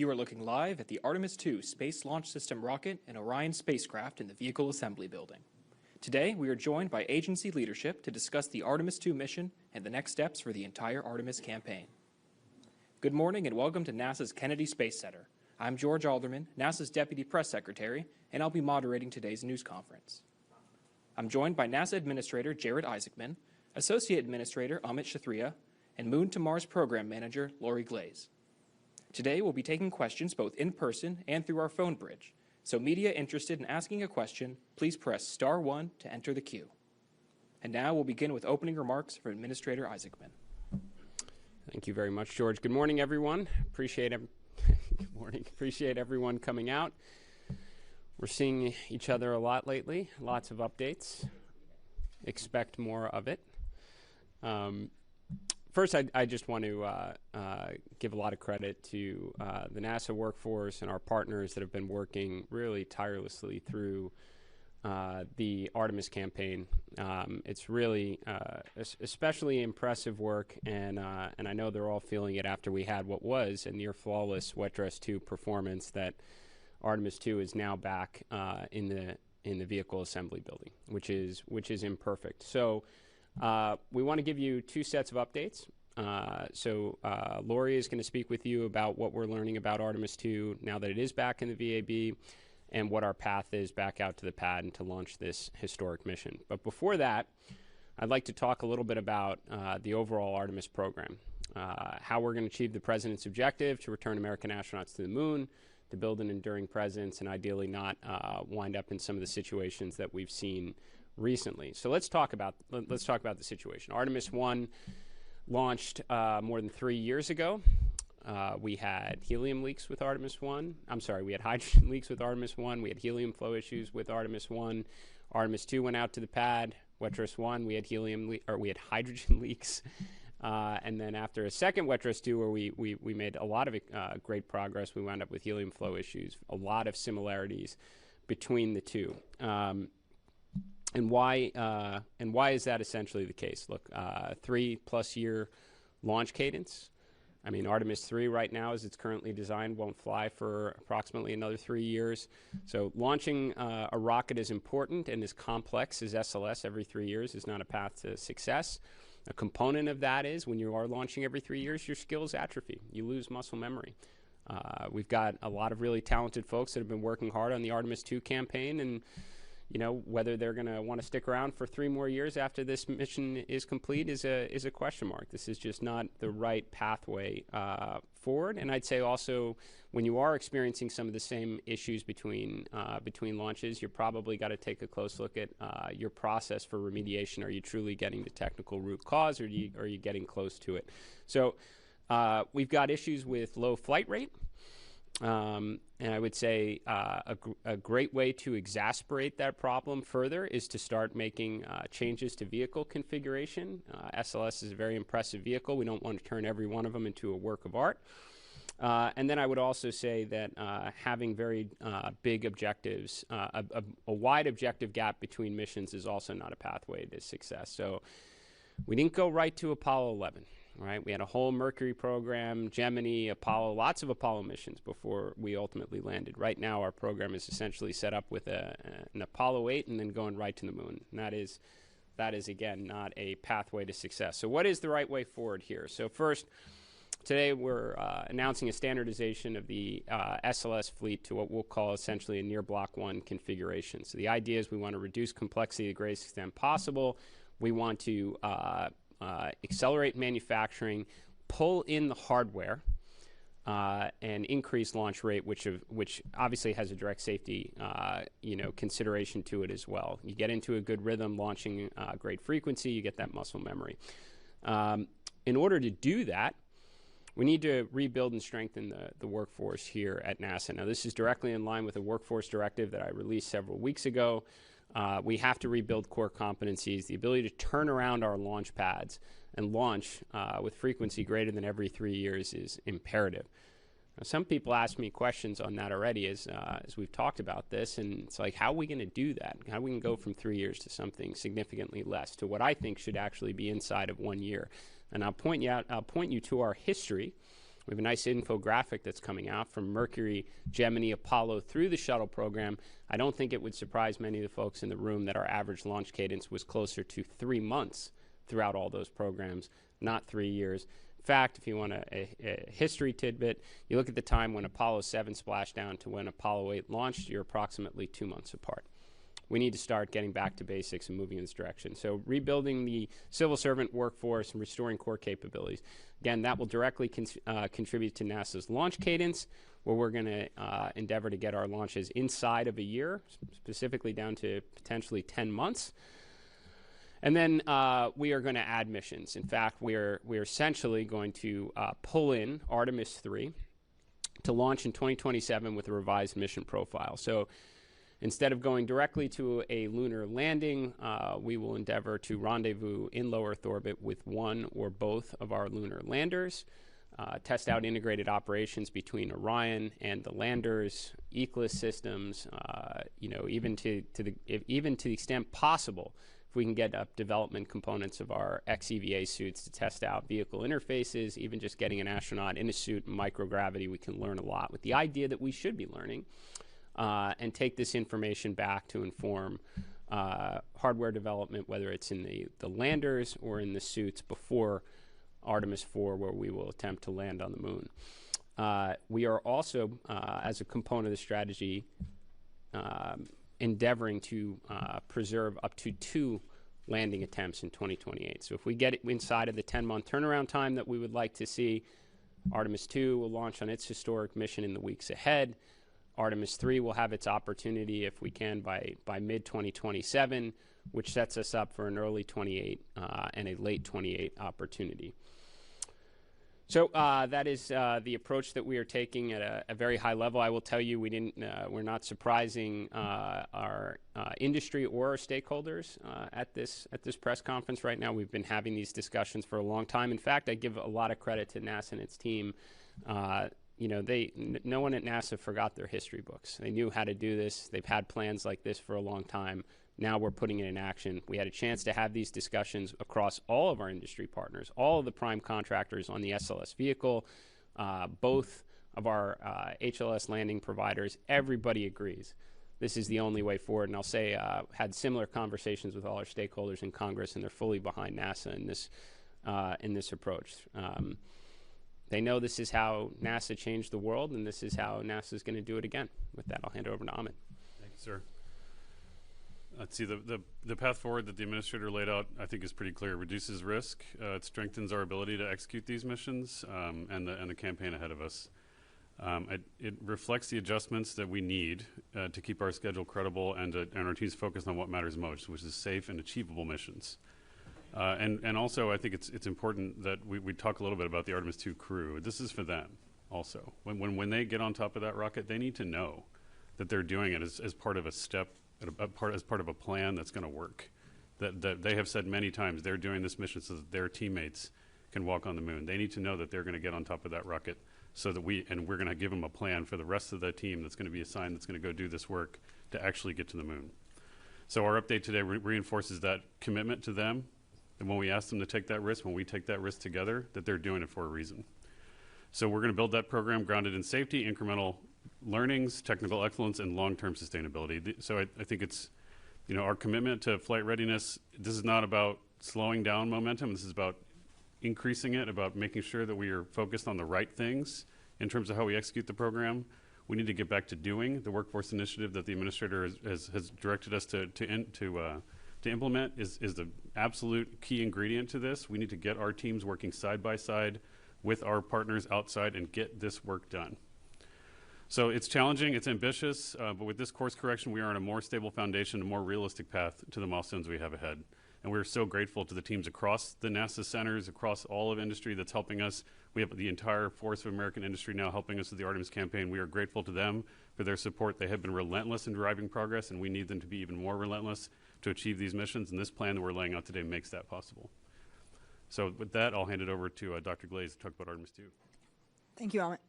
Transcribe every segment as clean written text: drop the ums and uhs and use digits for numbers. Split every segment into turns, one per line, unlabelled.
You are looking live at the Artemis II Space Launch System rocket and Orion spacecraft in the Vehicle Assembly Building. Today, we are joined by agency leadership to discuss the Artemis II mission and the next steps for the entire Artemis campaign. Good morning and welcome to NASA's Kennedy Space Center. I'm George Alderman, NASA's Deputy Press Secretary, and I'll be moderating today's news conference. I'm joined by NASA Administrator Jared Isaacman, Associate Administrator Amit Shathria, and Moon to Mars Program Manager Lori Glaze. Today, we'll be taking questions both in person and through our phone bridge. So media interested in asking a question, please press star 1 to enter the queue. And now we'll begin with opening remarks from Administrator Isaacman.
Thank you very much, George. Good morning, everyone. Appreciate everyone coming out. We're seeing each other a lot lately. Lots of updates. Expect more of it. First, I just want to give a lot of credit to the NASA workforce and our partners that have been working really tirelessly through the Artemis campaign. It's really especially impressive work, and I know they're all feeling it after we had what was a near flawless Wet Dress 2 performance. That Artemis 2 is now back in the Vehicle Assembly Building, which is imperfect. So. We want to give you two sets of updates. Lori is going to speak with you about what we're learning about Artemis II now that it is back in the VAB and what our path is back out to the pad and to launch this historic mission. But before that, I'd like to talk a little bit about the overall Artemis program, how we're going to achieve the President's objective to return American astronauts to the moon, to build an enduring presence, and ideally not wind up in some of the situations that we've seen recently. So let's talk about the situation. Artemis I launched more than 3 years ago. We had helium leaks with Artemis I. I'm sorry, we had hydrogen leaks with Artemis I. We had helium flow issues with Artemis I. Artemis II went out to the pad. Wet Dress 1, we had hydrogen leaks. And then after a second Wet Dress 2, where we made a lot of great progress, we wound up with helium flow issues. A lot of similarities between the two. And why is that essentially the case? Look, 3+ year launch cadence. I mean, Artemis 3 right now, as it's currently designed, won't fly for approximately another 3 years. So launching a rocket as important and as complex as SLS every 3 years is not a path to success. A component of that is when you are launching every 3 years, your skills atrophy. You lose muscle memory. We've got a lot of really talented folks that have been working hard on the Artemis II campaign, and you know, whether they're going to want to stick around for 3 more years after this mission is complete is a question mark. This is just not the right pathway forward. And I'd say also, when you are experiencing some of the same issues between launches, you're probably got to take a close look at your process for remediation. Are you truly getting the technical root cause, or are you getting close to it? So we've got issues with low flight rate. And I would say a great way to exacerbate that problem further is to start making changes to vehicle configuration. SLS is a very impressive vehicle. We don't want to turn every one of them into a work of art. And then I would also say that having very big objectives, a wide objective gap between missions is also not a pathway to success. So we didn't go right to Apollo 11. Right, we had a whole Mercury program, Gemini, Apollo, lots of Apollo missions before we ultimately landed. Right now, our program is essentially set up with an Apollo 8 and then going right to the moon. And that is again not a pathway to success. So what is the right way forward here? So first, today we're announcing a standardization of the SLS fleet to what we'll call essentially a near Block 1 configuration. So the idea is we want to reduce complexity to the greatest extent possible. We want to accelerate manufacturing, pull in the hardware, and increase launch rate, which obviously has a direct safety consideration to it as well. You get into a good rhythm, launching great frequency, you get that muscle memory. In order to do that, we need to rebuild and strengthen the workforce here at NASA. Now, this is directly in line with a workforce directive that I released several weeks ago. We have to rebuild core competencies. The ability to turn around our launch pads and launch with frequency greater than every 3 years is imperative. Now, some people ask me questions on that already as we've talked about this, and it's like, how are we going to do that? How are we going to go from 3 years to something significantly less, to what I think should actually be inside of 1 year? And I'll point you to our history We have a nice infographic that's coming out from Mercury, Gemini, Apollo through the shuttle program. I don't think it would surprise many of the folks in the room that our average launch cadence was closer to 3 months throughout all those programs, not 3 years. In fact, if you want a history tidbit, you look at the time when Apollo 7 splashed down to when Apollo 8 launched, you're approximately 2 months apart. We need to start getting back to basics and moving in this direction. So rebuilding the civil servant workforce and restoring core capabilities. Again, that will directly contribute to NASA's launch cadence, where we're going to endeavor to get our launches inside of a year, specifically down to potentially 10 months. And then we are going to add missions. In fact, we're essentially going to pull in Artemis II to launch in 2027 with a revised mission profile. So instead of going directly to a lunar landing, we will endeavor to rendezvous in low Earth orbit with one or both of our lunar landers, test out integrated operations between Orion and the landers, ECLSS systems, even to the extent possible, if we can get up development components of our XEVA suits to test out vehicle interfaces, even just getting an astronaut in a suit in microgravity, we can learn a lot with the idea that we should be learning. And take this information back to inform hardware development, whether it's in the landers or in the suits before Artemis IV, where we will attempt to land on the moon. We are also, as a component of the strategy, endeavoring to preserve up to 2 landing attempts in 2028. So if we get it inside of the 10-month turnaround time that we would like to see, Artemis II will launch on its historic mission in the weeks ahead. Artemis III will have its opportunity, if we can, by mid-2027, which sets us up for an early 28 and a late 28 opportunity. So that is the approach that we are taking at a very high level. I will tell you, we're not surprising our industry or our stakeholders at this press conference right now. We've been having these discussions for a long time. In fact, I give a lot of credit to NASA and its team. No one at NASA forgot their history books. They knew how to do this. They've had plans like this for a long time. Now we're putting it in action. We had a chance to have these discussions across all of our industry partners, all of the prime contractors on the SLS vehicle, both of our HLS landing providers. Everybody agrees this is the only way forward. And I'll say had similar conversations with all our stakeholders in Congress, and they're fully behind NASA in this approach. They know this is how NASA changed the world, and this is how NASA is going to do it again. With that, I'll hand it over to Ahmed.
Thank you, sir. Let's see, the path forward that the administrator laid out, I think, is pretty clear. It reduces risk, it strengthens our ability to execute these missions, and the campaign ahead of us. It reflects the adjustments that we need to keep our schedule credible and our teams focused on what matters most, which is safe and achievable missions. And also, I think it's important that we talk a little bit about the Artemis II crew. This is for them also. When they get on top of that rocket, they need to know that they're doing it as part of a step, as part of a plan that's going to work. That they have said many times they're doing this mission so that their teammates can walk on the moon. They need to know that they're going to get on top of that rocket so that we're going to give them a plan for the rest of the team that's going to be assigned, that's going to go do this work to actually get to the moon. So our update today reinforces that commitment to them. And when we ask them to take that risk, when we take that risk together, that they're doing it for a reason. So we're going to build that program grounded in safety, incremental learnings, technical excellence, and long-term sustainability. So I think it's, our commitment to flight readiness, this is not about slowing down momentum. This is about increasing it, about making sure that we are focused on the right things in terms of how we execute the program. We need to get back to doing the workforce initiative that the administrator has directed us to implement is the absolute key ingredient to this. We need to get our teams working side by side with our partners outside and get this work done. So it's challenging, it's ambitious, but with this course correction, we are on a more stable foundation, a more realistic path to the milestones we have ahead. And we're so grateful to the teams across the NASA centers, across all of industry that's helping us. We have the entire force of American industry now helping us with the Artemis campaign. We are grateful to them for their support. They have been relentless in driving progress, and we need them to be even more relentless to achieve these missions. And this plan that we're laying out today makes that possible. So with that, I'll hand it over to Dr. Glaze to talk about Artemis II.
Thank you, Ahmed.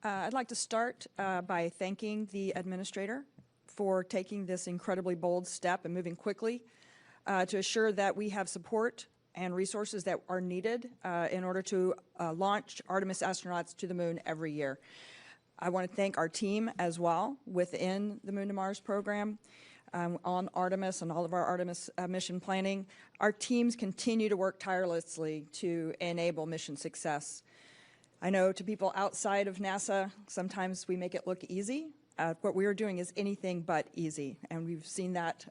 I'd like to start by thanking the administrator for taking this incredibly bold step and moving quickly to assure that we have support and resources that are needed in order to launch Artemis astronauts to the moon every year. I want to thank our team as well within the Moon to Mars program on Artemis and all of our Artemis mission planning. Our teams continue to work tirelessly to enable mission success. I know to people outside of NASA, sometimes we make it look easy. What we are doing is anything but easy, and we've seen that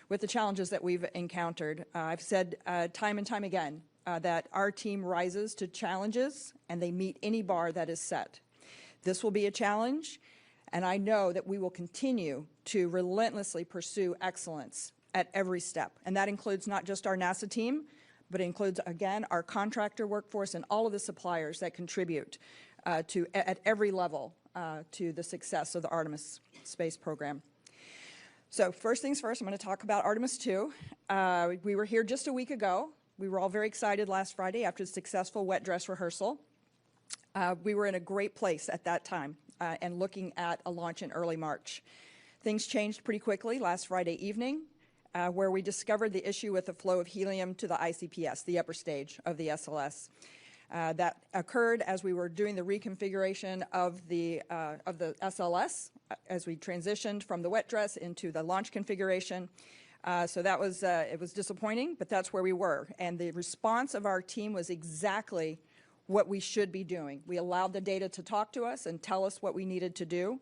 with the challenges that we've encountered. I've said time and time again that our team rises to challenges and they meet any bar that is set. This will be a challenge, and I know that we will continue to relentlessly pursue excellence at every step, and that includes not just our NASA team, but it includes, again, our contractor workforce and all of the suppliers that contribute at every level to the success of the Artemis space program. So first things first, I'm going to talk about Artemis II. We were here just a week ago. We were all very excited last Friday after the successful wet dress rehearsal. We were in a great place at that time and looking at a launch in early March. Things changed pretty quickly last Friday evening, where we discovered the issue with the flow of helium to the ICPS, the upper stage of the SLS. That occurred as we were doing the reconfiguration of the SLS as we transitioned from the wet dress into the launch configuration. So that was it was disappointing, but that's where we were. And the response of our team was exactly what we should be doing. We allowed the data to talk to us and tell us what we needed to do,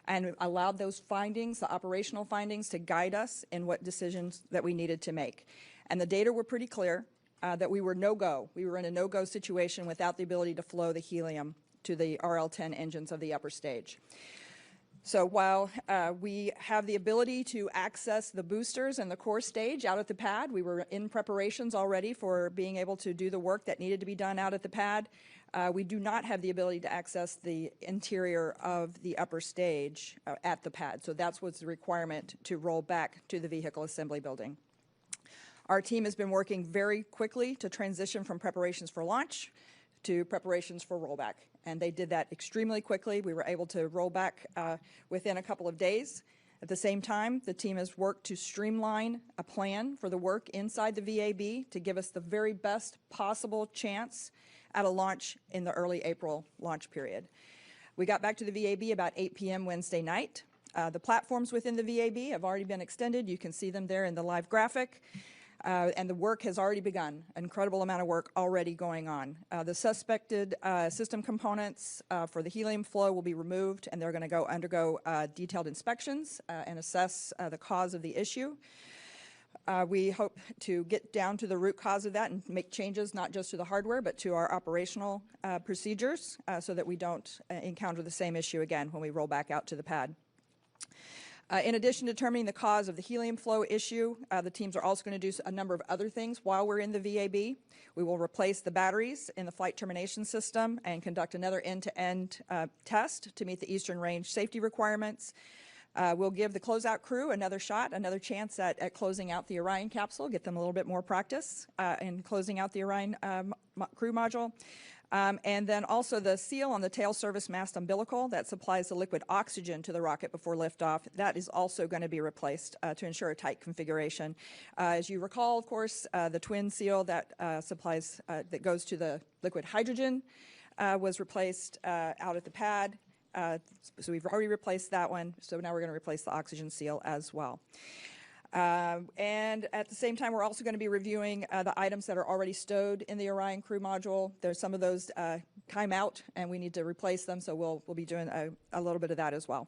and allowed those findings, the operational findings, to guide us in what decisions that we needed to make. And the data were pretty clear that we were no-go. We were in a no-go situation without the ability to flow the helium to the RL-10 engines of the upper stage. So while we have the ability to access the boosters and the core stage out at the pad, we were in preparations already for being able to do the work that needed to be done out at the pad. We do not have the ability to access the interior of the upper stage at the pad. So that's what's the requirement to roll back to the vehicle assembly building. Our team has been working very quickly to transition from preparations for launch to preparations for rollback, and they did that extremely quickly. We were able to roll back within a couple of days. At the same time, the team has worked to streamline a plan for the work inside the VAB to give us the very best possible chance at a launch in the early April launch period. We got back to the VAB about 8 p.m. Wednesday night. The platforms within the VAB have already been extended. You can see them there in the live graphic. And the work has already begun, an incredible amount of work already going on. The suspected system components for the helium flow will be removed, and they're going to undergo detailed inspections and assess the cause of the issue. We hope to get down to the root cause of that and make changes not just to the hardware but to our operational procedures so that we don't encounter the same issue again when we roll back out to the pad. In addition to determining the cause of the helium flow issue, the teams are also going to do a number of other things while we're in the VAB. We will replace the batteries in the flight termination system and conduct another end-to-end test to meet the Eastern Range safety requirements. We'll give the closeout crew another shot, another chance at closing out the Orion capsule, get them a little bit more practice in closing out the Orion crew module. And then also the seal on the tail service mast umbilical that supplies the liquid oxygen to the rocket before liftoff, that is also going to be replaced to ensure a tight configuration. As you recall, of course, the twin seal that supplies, that goes to the liquid hydrogen was replaced out at the pad. So we've already replaced that one, so now we're going to replace the oxygen seal as well. And at the same time, we're also going to be reviewing the items that are already stowed in the Orion crew module. There's some of those time out, and we need to replace them, so we'll be doing a little bit of that as well.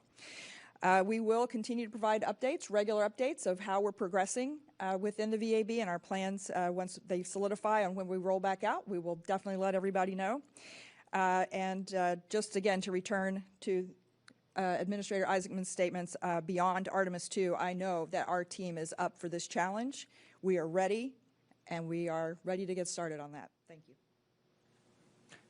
We will continue to provide updates, regular updates of how we're progressing within the VAB and our plans once they solidify on when we roll back out. We will definitely let everybody know. And just again to return to Administrator Isaacman's statements, beyond Artemis II, I know that our team is up for this challenge. We are ready, and we are ready to get started on that. Thank you.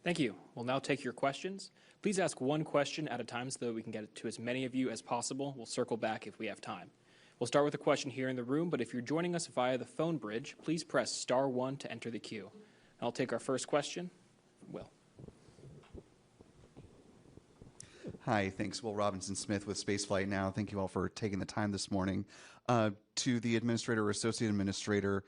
Thank you. We'll now take your questions. Please ask one question at a time so that we can get to as many of you as possible. We'll circle back if we have time. We'll start with a question here in the room, but if you're joining us via the phone bridge, please press *1 to enter the queue. I'll take our first question. Will.
Hi, thanks. Will Robinson-Smith with Spaceflight Now. Thank you all for taking the time this morning. To the administrator or associate administrator,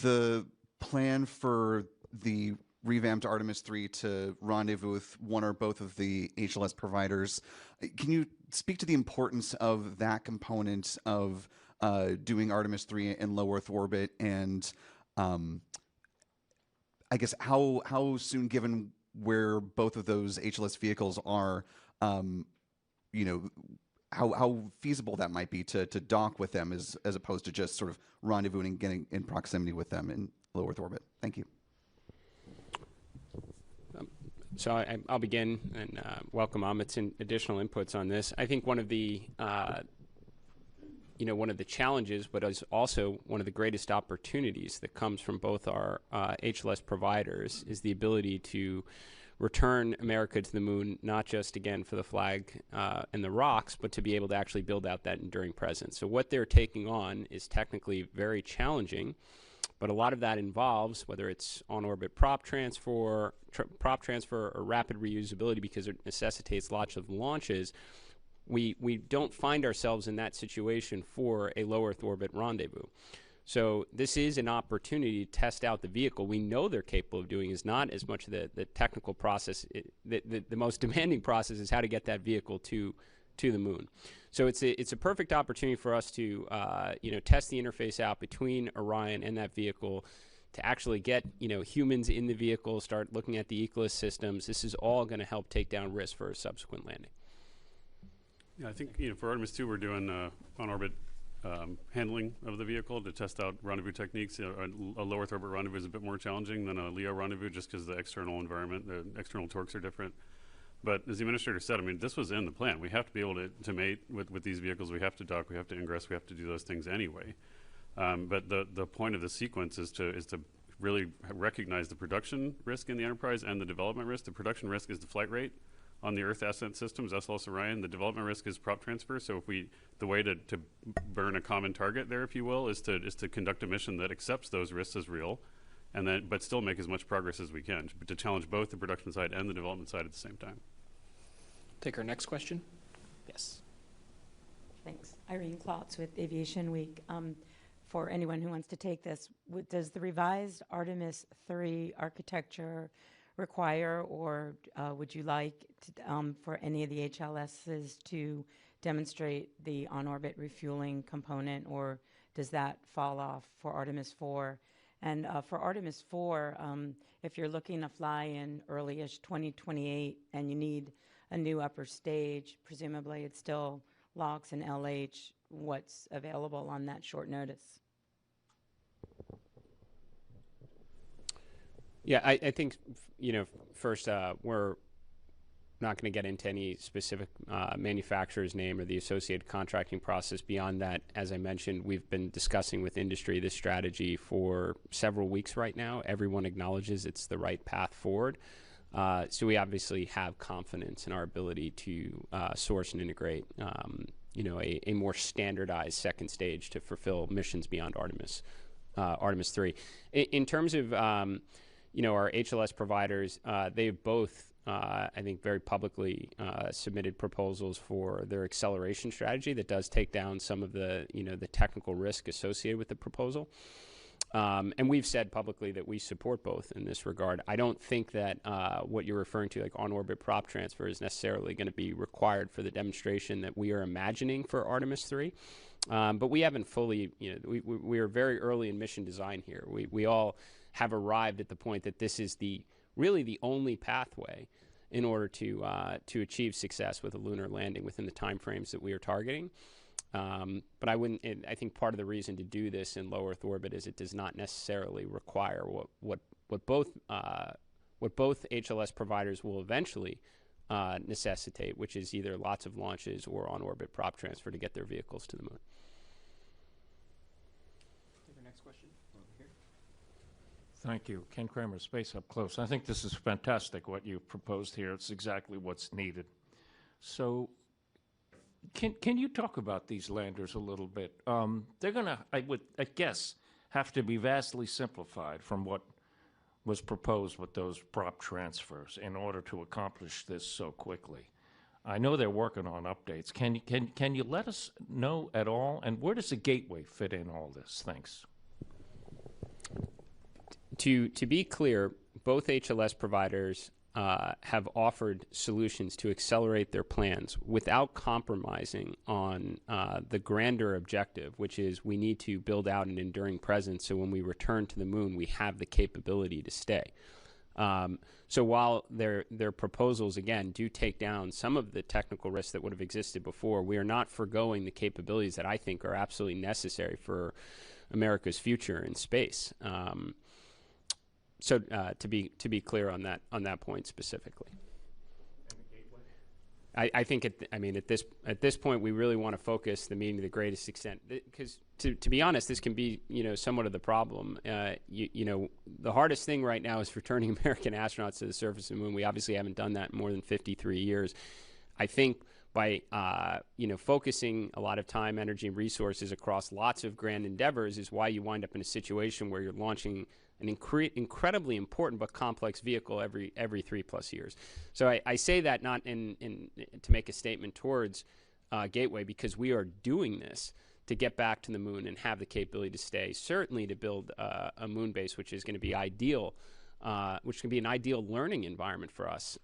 the plan for the revamped Artemis III to rendezvous with one or both of the HLS providers. Can you speak to the importance of that component of doing Artemis III in low Earth orbit, and I guess how soon, given where both of those HLS vehicles are, you know, how feasible that might be to dock with them as opposed to just sort of rendezvousing and getting in proximity with them in low Earth orbit? Thank you.
So I'll begin and welcome Amit's additional inputs on this. I think one of the one of the challenges, but is also one of the greatest opportunities that comes from both our HLS providers, is the ability to return America to the moon, not just, again, for the flag and the rocks, but to be able to actually build out that enduring presence. So what they're taking on is technically very challenging, but a lot of that involves, whether it's on-orbit prop transfer or rapid reusability, because it necessitates lots of launches. We don't find ourselves in that situation for a low Earth orbit rendezvous. So this is an opportunity to test out the vehicle. We know they're capable of doing is not as much the technical process. The most demanding process is how to get that vehicle to the moon. So it's a perfect opportunity for us to test the interface out between Orion and that vehicle, to actually get humans in the vehicle, start looking at the ecosystems. This is all going to help take down risk for a subsequent landing.
Yeah, I think for Artemis II we're doing on-orbit handling of the vehicle to test out rendezvous techniques. A low Earth orbit rendezvous is a bit more challenging than a LEO rendezvous, just because the external environment, the external torques are different. But as the administrator said, I mean, this was in the plan. We have to be able to mate with these vehicles. We have to dock. We have to ingress. We have to do those things anyway. But the point of the sequence is to really recognize the production risk in the Enterprise and the development risk. The production risk is the flight rate on the Earth Ascent Systems, SLS Orion. The development risk is prop transfer. So if the way to burn a common target there, if you will, is to conduct a mission that accepts those risks as real, and then but still make as much progress as we can, but to challenge both the production side and the development side at the same time.
Take our next question. Yes.
Thanks. Irene Klotz with Aviation Week. For anyone who wants to take this, does the revised Artemis III architecture require, or would you like for any of the HLSs to demonstrate the on-orbit refueling component, or does that fall off for Artemis IV? And for Artemis IV, if you're looking to fly in early-ish 2028 and you need a new upper stage, presumably it's still LOX and LH, what's available on that short notice?
Yeah, I think, first, we're not going to get into any specific manufacturer's name or the associated contracting process. Beyond that, as I mentioned, we've been discussing with industry this strategy for several weeks right now. Everyone acknowledges it's the right path forward. So we obviously have confidence in our ability to source and integrate, a more standardized second stage to fulfill missions beyond Artemis III. In terms of our HLS providers, they've both, I think, very publicly submitted proposals for their acceleration strategy that does take down some of the, the technical risk associated with the proposal. And we've said publicly that we support both in this regard. I don't think that what you're referring to, like on-orbit prop transfer, is necessarily going to be required for the demonstration that we are imagining for Artemis III. But we haven't fully, we are very early in mission design here. We all have arrived at the point that this is really the only pathway in order to achieve success with a lunar landing within the timeframes that we are targeting. But I think part of the reason to do this in low Earth orbit is it does not necessarily require what both HLS providers will eventually necessitate, which is either lots of launches or on-orbit prop transfer to get their vehicles to the moon.
Take our next question over here.
Thank you. Ken Kramer, Space Up Close. I think this is fantastic what you proposed here. It's exactly what's needed. So can you talk about these landers a little bit? They're going to, I guess, have to be vastly simplified from what was proposed with those prop transfers in order to accomplish this so quickly. I know they're working on updates. Can you let us know at all? And where does the gateway fit in all this? Thanks.
To be clear, both HLS providers have offered solutions to accelerate their plans without compromising on the grander objective, which is we need to build out an enduring presence so when we return to the moon, we have the capability to stay. So while their proposals, again, do take down some of the technical risks that would have existed before, we are not forgoing the capabilities that I think are absolutely necessary for America's future in space. So to be clear on that point specifically, I think at this point we really want to focus the meeting to the greatest extent, because to be honest, this can be somewhat of the problem. The hardest thing right now is returning American astronauts to the surface of the moon. We obviously haven't done that in more than 53 years. I think by focusing a lot of time, energy, and resources across lots of grand endeavors is why you wind up in a situation where you're launching an incredibly important but complex vehicle every 3+ years. So I say that not to make a statement towards Gateway, because we are doing this to get back to the moon and have the capability to stay, certainly to build a moon base, which is going to be ideal, which can be an ideal learning environment for us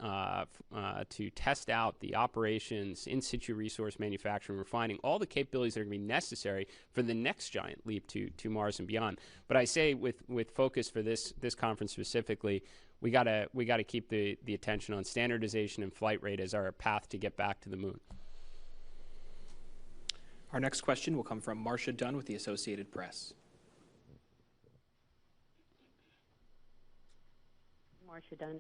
to test out the operations, in situ resource manufacturing, refining, all the capabilities that are going to be necessary for the next giant leap to Mars and beyond. But I say with focus for this conference specifically, we gotta keep the attention on standardization and flight rate as our path to get back to the moon.
Our next question will come from Marcia Dunn with the Associated Press.
Marcia Dunn,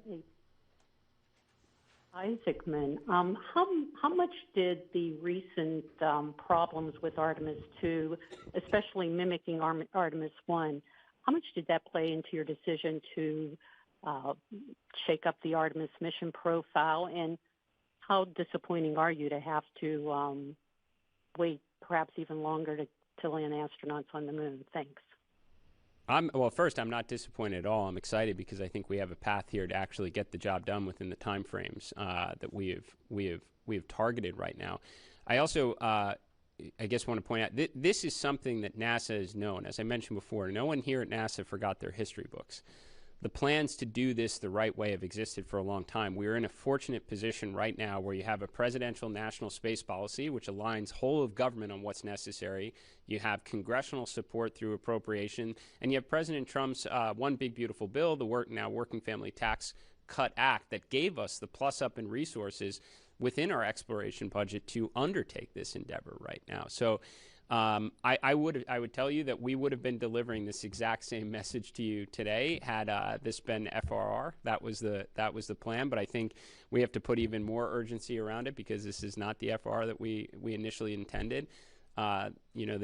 Isaacman. How much did the recent problems with Artemis II, especially mimicking Artemis I, how much did that play into your decision to shake up the Artemis mission profile? And how disappointing are you to have to wait perhaps even longer to land astronauts on the moon? Thanks.
Well, first, I'm not disappointed at all. I'm excited because I think we have a path here to actually get the job done within the time frames that we have targeted right now. I also, I guess, want to point out this is something that NASA has known. As I mentioned before, no one here at NASA forgot their history books. The plans to do this the right way have existed for a long time. We are in a fortunate position right now where you have a presidential national space policy which aligns whole of government on what's necessary. You have congressional support through appropriation, and you have President Trump's One Big Beautiful Bill, the Working Family Tax Cut Act, that gave us the plus up in resources within our exploration budget to undertake this endeavor right now. So I would tell you that we would have been delivering this exact same message to you today had this been FRR. That was the plan. But I think we have to put even more urgency around it because this is not the FRR that we initially intended. The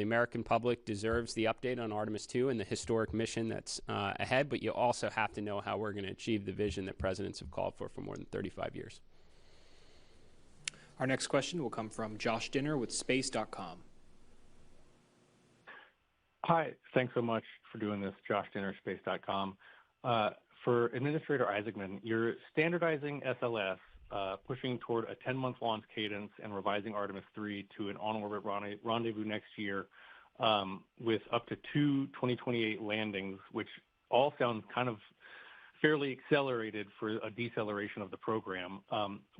American public deserves the update on Artemis II and the historic mission that's ahead. But you also have to know how we're going to achieve the vision that presidents have called for more than 35 years.
Our next question will come from Josh Dinner with space.com.
Hi, thanks so much for doing this, Josh Dinner, space.com. For Administrator Isaacman, you're standardizing SLS, pushing toward a 10-month launch cadence and revising Artemis III to an on-orbit rendezvous next year with up to 2 2028 landings, which all sound kind of fairly accelerated for a deceleration of the program.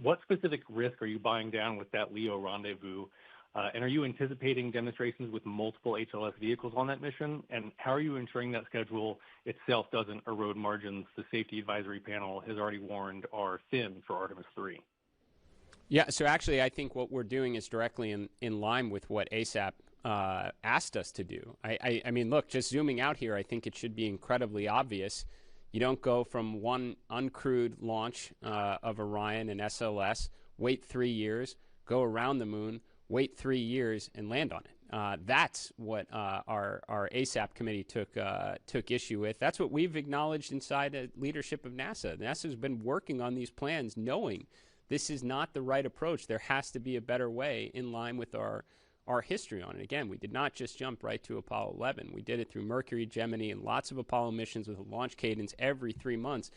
What specific risk are you buying down with that LEO rendezvous? And are you anticipating demonstrations with multiple HLS vehicles on that mission? And how are you ensuring that schedule itself doesn't erode margins the Safety Advisory Panel has already warned are thin for Artemis III?
Yeah, so actually I think what we're doing is directly in line with what ASAP asked us to do. I mean, look, just zooming out here, I think it should be incredibly obvious. You don't go from one uncrewed launch of Orion and SLS, wait 3 years, go around the moon, wait 3 years, and land on it. That's what our ASAP committee took issue with. That's what we've acknowledged inside the leadership of NASA. NASA's been working on these plans knowing this is not the right approach. There has to be a better way in line with our history on it. Again, we did not just jump right to Apollo 11. We did it through Mercury, Gemini, and lots of Apollo missions with a launch cadence every 3 months.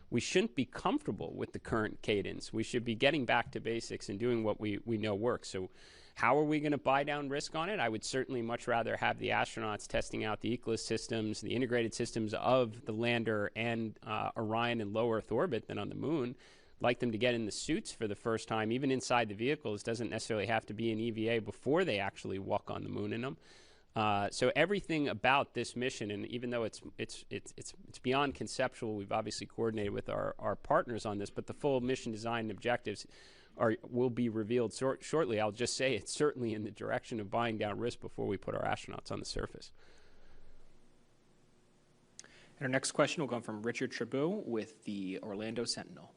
We shouldn't be comfortable with the current cadence. We should be getting back to basics and doing what we know works. So How are we going to buy down risk on it? I would certainly much rather have the astronauts testing out the ecosystems, the integrated systems of the lander and Orion in low Earth orbit than on the moon. Like them to get in the suits for the first time, even inside the vehicles. Doesn't necessarily have to be an EVA before they actually walk on the moon in them. So everything about this mission, and even though it's beyond conceptual, we've obviously coordinated with our partners on this, but the full mission design and objectives will be revealed shortly. I'll just say it's certainly in the direction of buying down risk before we put our astronauts on the surface.
And our next question will come from Richard Trabot with the Orlando Sentinel.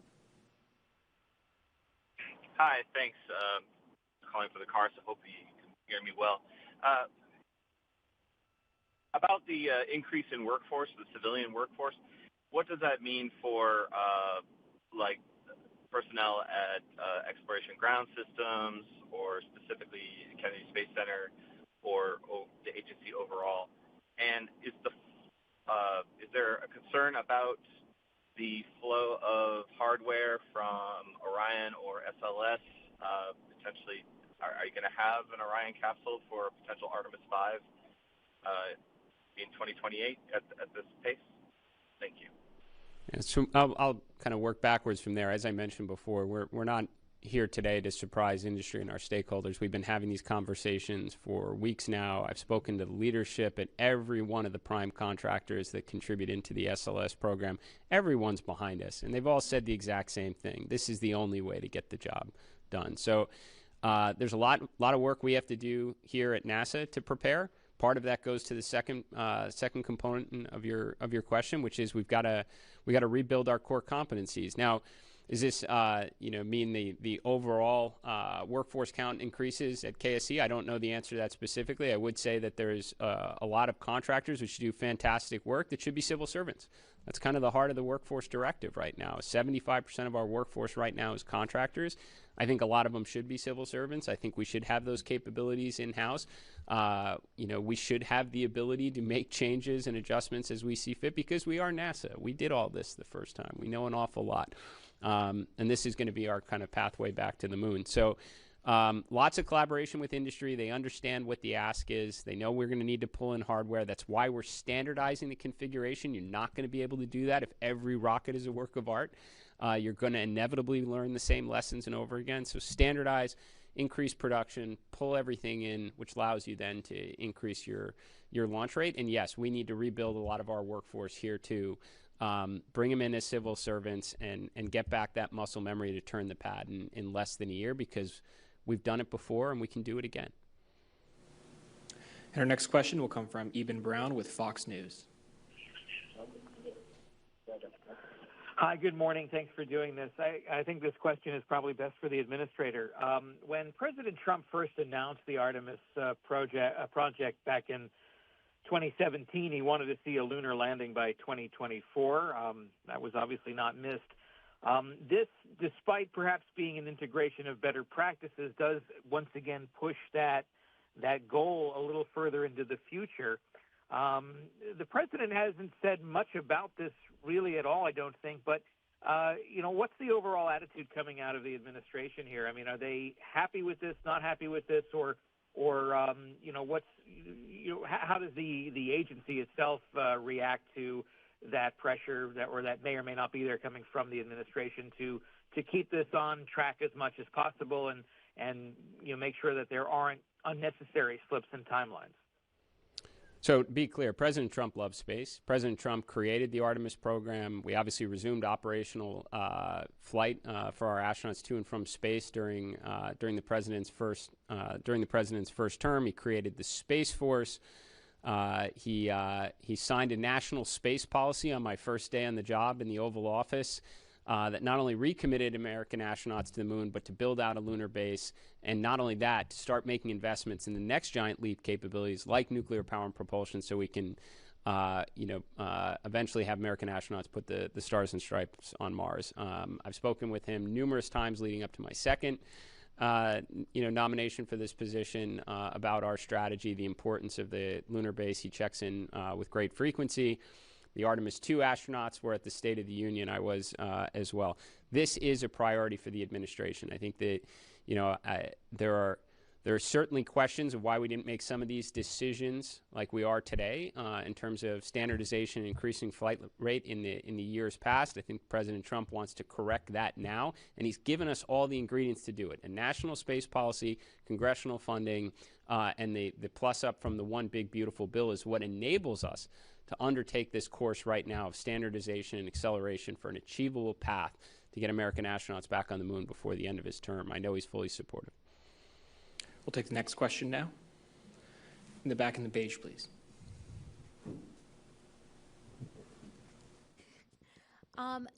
Hi, thanks. Calling for the car, so hope you can hear me well. About the increase in workforce, the civilian workforce, what does that mean for like personnel at Exploration Ground Systems, or specifically Kennedy Space Center, or the agency overall? And is there a concern about the flow of hardware from Orion or SLS? Potentially, are you going to have an Orion capsule for potential Artemis 5 in 2028 at this pace? Thank you.
Yeah, so I'll kind of work backwards from there. As I mentioned before, we're not here today to surprise industry and our stakeholders. We've been having these conversations for weeks now. I've spoken to the leadership at every one of the prime contractors that contribute into the SLS program. Everyone's behind us, and they've all said the exact same thing. This is the only way to get the job done. So there's a lot of work we have to do here at NASA to prepare. Part of that goes to the second component of your question, which is we got to rebuild our core competencies. Now, does this mean the overall workforce count increases at KSC? I don't know the answer to that specifically. I would say that there's a lot of contractors which do fantastic work that should be civil servants. That's kind of the heart of the workforce directive right now. 75% of our workforce right now is contractors. I think a lot of them should be civil servants. I think we should have those capabilities in-house. We should have the ability to make changes and adjustments as we see fit, because we are NASA. We did all this the first time. We know an awful lot. And this is going to be our kind of pathway back to the moon. So lots of collaboration with industry. They understand what the ask is. They know we're going to need to pull in hardware. That's why we're standardizing the configuration. You're not going to be able to do that if every rocket is a work of art. You're going to inevitably learn the same lessons and over again. So standardize, increase production, pull everything in, which allows you then to increase your launch rate. And yes, we need to rebuild a lot of our workforce here too. Bring them in as civil servants and get back that muscle memory to turn the pad in less than a year, because we've done it before and we can do it again.
And our next question will come from Eben Brown with Fox News.
Hi, good morning. Thanks for doing this. I think this question is probably best for the administrator. When President Trump first announced the Artemis project back in 2017, he wanted to see a lunar landing by 2024. That was obviously not missed. This, despite perhaps being an integration of better practices, does once again push that goal a little further into the future. The president hasn't said much about this really at all, I don't think, but what's the overall attitude coming out of the administration here? I mean, are they happy with this, not happy with this, or how does the agency itself react to that pressure that may or may not be there coming from the administration to keep this on track as much as possible and make sure that there aren't unnecessary slips in timelines?
So to be clear, President Trump loves space. President Trump created the Artemis program. We obviously resumed operational flight for our astronauts to and from space during the president's first term. He created the Space Force. He signed a national space policy on my first day on the job in the Oval Office that not only recommitted American astronauts to the moon, but to build out a lunar base, and not only that, to start making investments in the next giant leap capabilities like nuclear power and propulsion, so we can, eventually have American astronauts put the stars and stripes on Mars. I've spoken with him numerous times leading up to my second, nomination for this position about our strategy, the importance of the lunar base. He checks in with great frequency. The Artemis II astronauts were at the State of the Union. I was as well. This is a priority for the administration. I think that, there are There are certainly questions of why we didn't make some of these decisions like we are today in terms of standardization and increasing flight rate in the years past. I think President Trump wants to correct that now, and he's given us all the ingredients to do it. A national space policy, congressional funding, and the plus up from the One Big Beautiful Bill is what enables us to undertake this course right now of standardization and acceleration for an achievable path to get American astronauts back on the moon before the end of his term. I know he's fully supportive.
We'll take the next question now. In the back in the beige, please.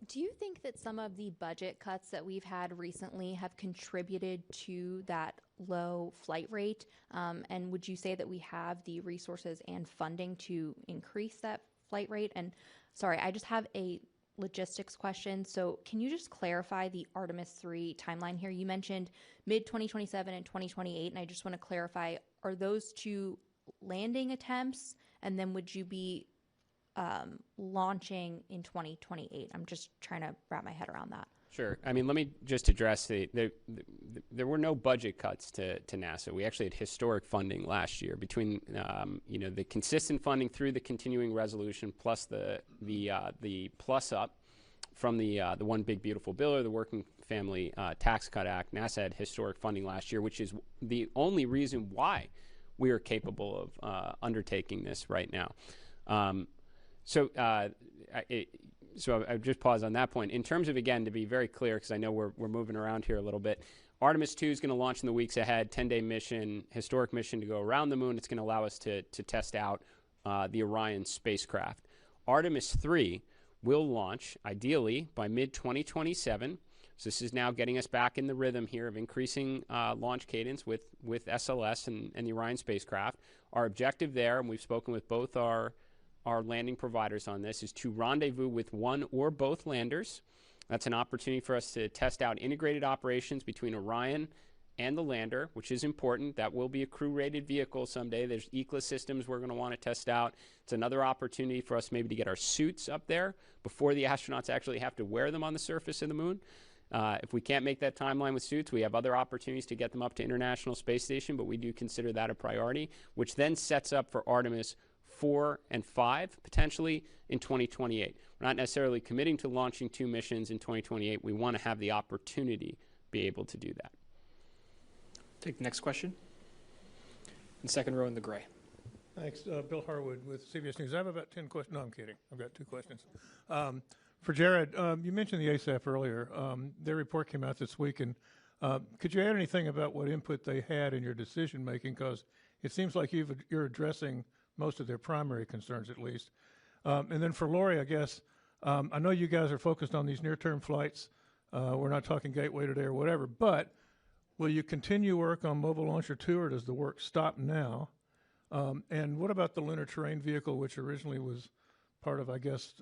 Do you think that some of the budget cuts that we've had recently have contributed to that low flight rate? And would you say that we have the resources and funding to increase that flight rate? And sorry, I just have a logistics question. So can you just clarify the Artemis III timeline here? You mentioned mid-2027 and 2028, and I just want to clarify, are those two landing attempts? And then would you be launching in 2028? I'm just trying to wrap my head around that.
Sure. I mean, let me just address there were no budget cuts to NASA. We actually had historic funding last year between the consistent funding through the continuing resolution plus the plus up from the One Big Beautiful Bill or the Working Family Tax Cut Act. NASA had historic funding last year, which is the only reason why we are capable of undertaking this right now. So I would just pause on that point. In terms of, again, to be very clear, because I know we're moving around here a little bit, Artemis II is going to launch in the weeks ahead, 10-day mission, historic mission to go around the moon. It's going to allow us to test out the Orion spacecraft. Artemis III will launch, ideally, by mid-2027. So this is now getting us back in the rhythm here of increasing launch cadence with SLS and the Orion spacecraft. Our objective there, and we've spoken with both our landing providers on this, is to rendezvous with one or both landers. That's an opportunity for us to test out integrated operations between Orion and the lander, which is important. That will be a crew-rated vehicle someday. There's ECLA systems we're going to want to test out. It's another opportunity for us maybe to get our suits up there before the astronauts actually have to wear them on the surface of the moon. If we can't make that timeline with suits, we have other opportunities to get them up to International Space Station, but we do consider that a priority, which then sets up for Artemis 4 and 5 potentially in 2028. We're not necessarily committing to launching 2 missions in 2028. We want to have the opportunity to be able to do that.
Take the next question. In the second row in the gray.
Thanks. Bill Harwood with CBS News. I have about 10 questions. No, I'm kidding. I've got 2 questions. For Jared, you mentioned the ASAP earlier. Their report came out this week, and could you add anything about what input they had in your decision making? Because it seems like you're addressing most of their primary concerns, at least. And then for Lori, I guess, I know you guys are focused on these near-term flights. We're not talking gateway today or whatever, but will you continue work on Mobile Launcher 2, or does the work stop now? And what about the lunar terrain vehicle, which originally was part of, I guess,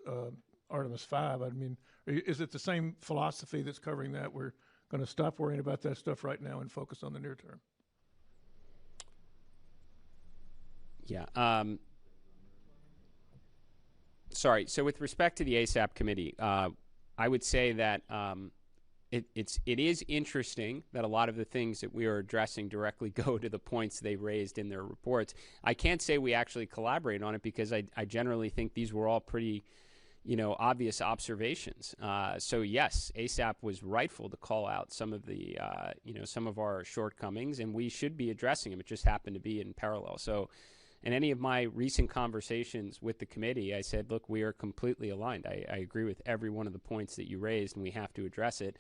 Artemis 5? I mean, is it the same philosophy that's covering that? We're going to stop worrying about that stuff right now and focus on the near term.
Yeah. Sorry. So with respect to the ASAP committee, I would say that it is interesting that a lot of the things that we are addressing directly go to the points they raised in their reports. I can't say we actually collaborate on it because I generally think these were all pretty, obvious observations. So yes, ASAP was rightful to call out some of the, some of our shortcomings, and we should be addressing them. It just happened to be in parallel. So in any of my recent conversations with the committee, I said, look, we are completely aligned. I agree with every one of the points that you raised, and we have to address it.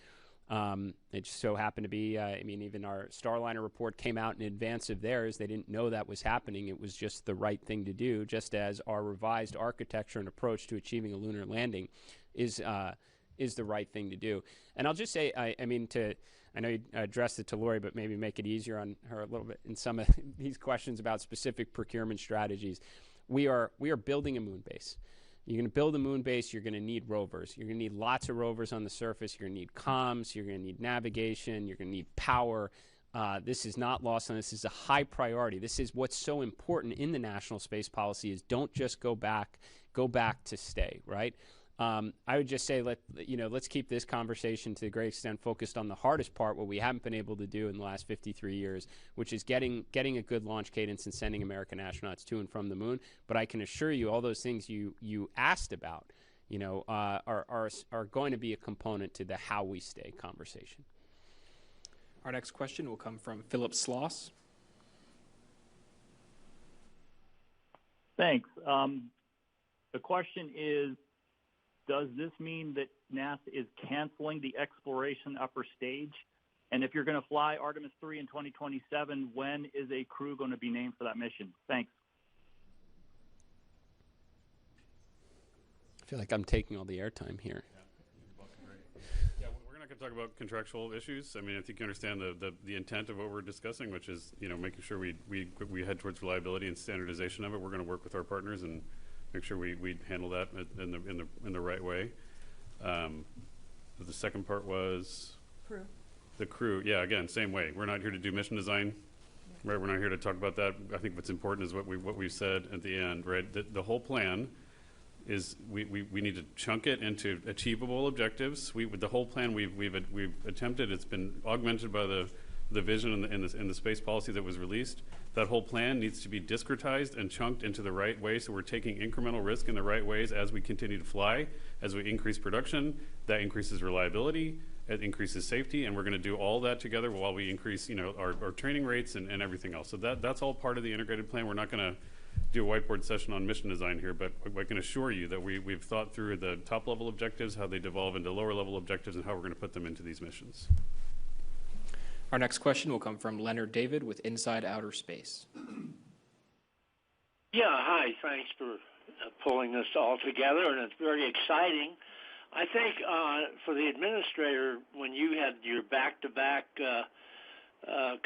It just so happened to be, even our Starliner report came out in advance of theirs. They didn't know that was happening. It was just the right thing to do, just as our revised architecture and approach to achieving a lunar landing is the right thing to do. And I'll just say, I know you addressed it to Lori, but maybe make it easier on her a little bit in some of these questions about specific procurement strategies. We are building a moon base. You're going to build a moon base, you're going to need rovers. You're going to need lots of rovers on the surface. You're going to need comms. You're going to need navigation. You're going to need power. This is not lost on us. This is a high priority. This is what's so important in the national space policy is don't just go back to stay, right? I would just say let's keep this conversation to a great extent focused on the hardest part, what we haven't been able to do in the last 53 years, which is getting a good launch cadence and sending American astronauts to and from the moon. But I can assure you, all those things you asked about, are going to be a component to the how we stay conversation.
Our next question will come from Philip Sloss.
Thanks. The question is, does this mean that NASA is canceling the exploration upper stage? And if you're going to fly Artemis III in 2027, when is a crew going to be named for that mission? Thanks.
I feel like I'm taking all the airtime here.
Yeah, we're not going to talk about contractual issues. I mean, I think you understand the intent of what we're discussing, which is making sure we head towards reliability and standardization of it. We're going to work with our partners and make sure we handle that in the right way. The second part was
Crew.
the crew. Yeah, again, same way. We're not here to do mission design, right? We're not here to talk about that. I think what's important is what we've said at the end, right? The whole plan is we need to chunk it into achievable objectives. The whole plan we've attempted. It's been augmented by the vision and the space policy that was released. That whole plan needs to be discretized and chunked into the right way, so we're taking incremental risk in the right ways as we continue to fly, as we increase production. That increases reliability, it increases safety, and we're going to do all that together while we increase our training rates and everything else. So that's all part of the integrated plan. We're not going to do a whiteboard session on mission design here, but I can assure you that we've thought through the top level objectives, how they devolve into lower level objectives, and how we're going to put them into these missions.
Our next question will come from Leonard David with Inside Outer Space.
Yeah, hi. Thanks for pulling this all together, and it's very exciting. I think for the administrator, when you had your back-to-back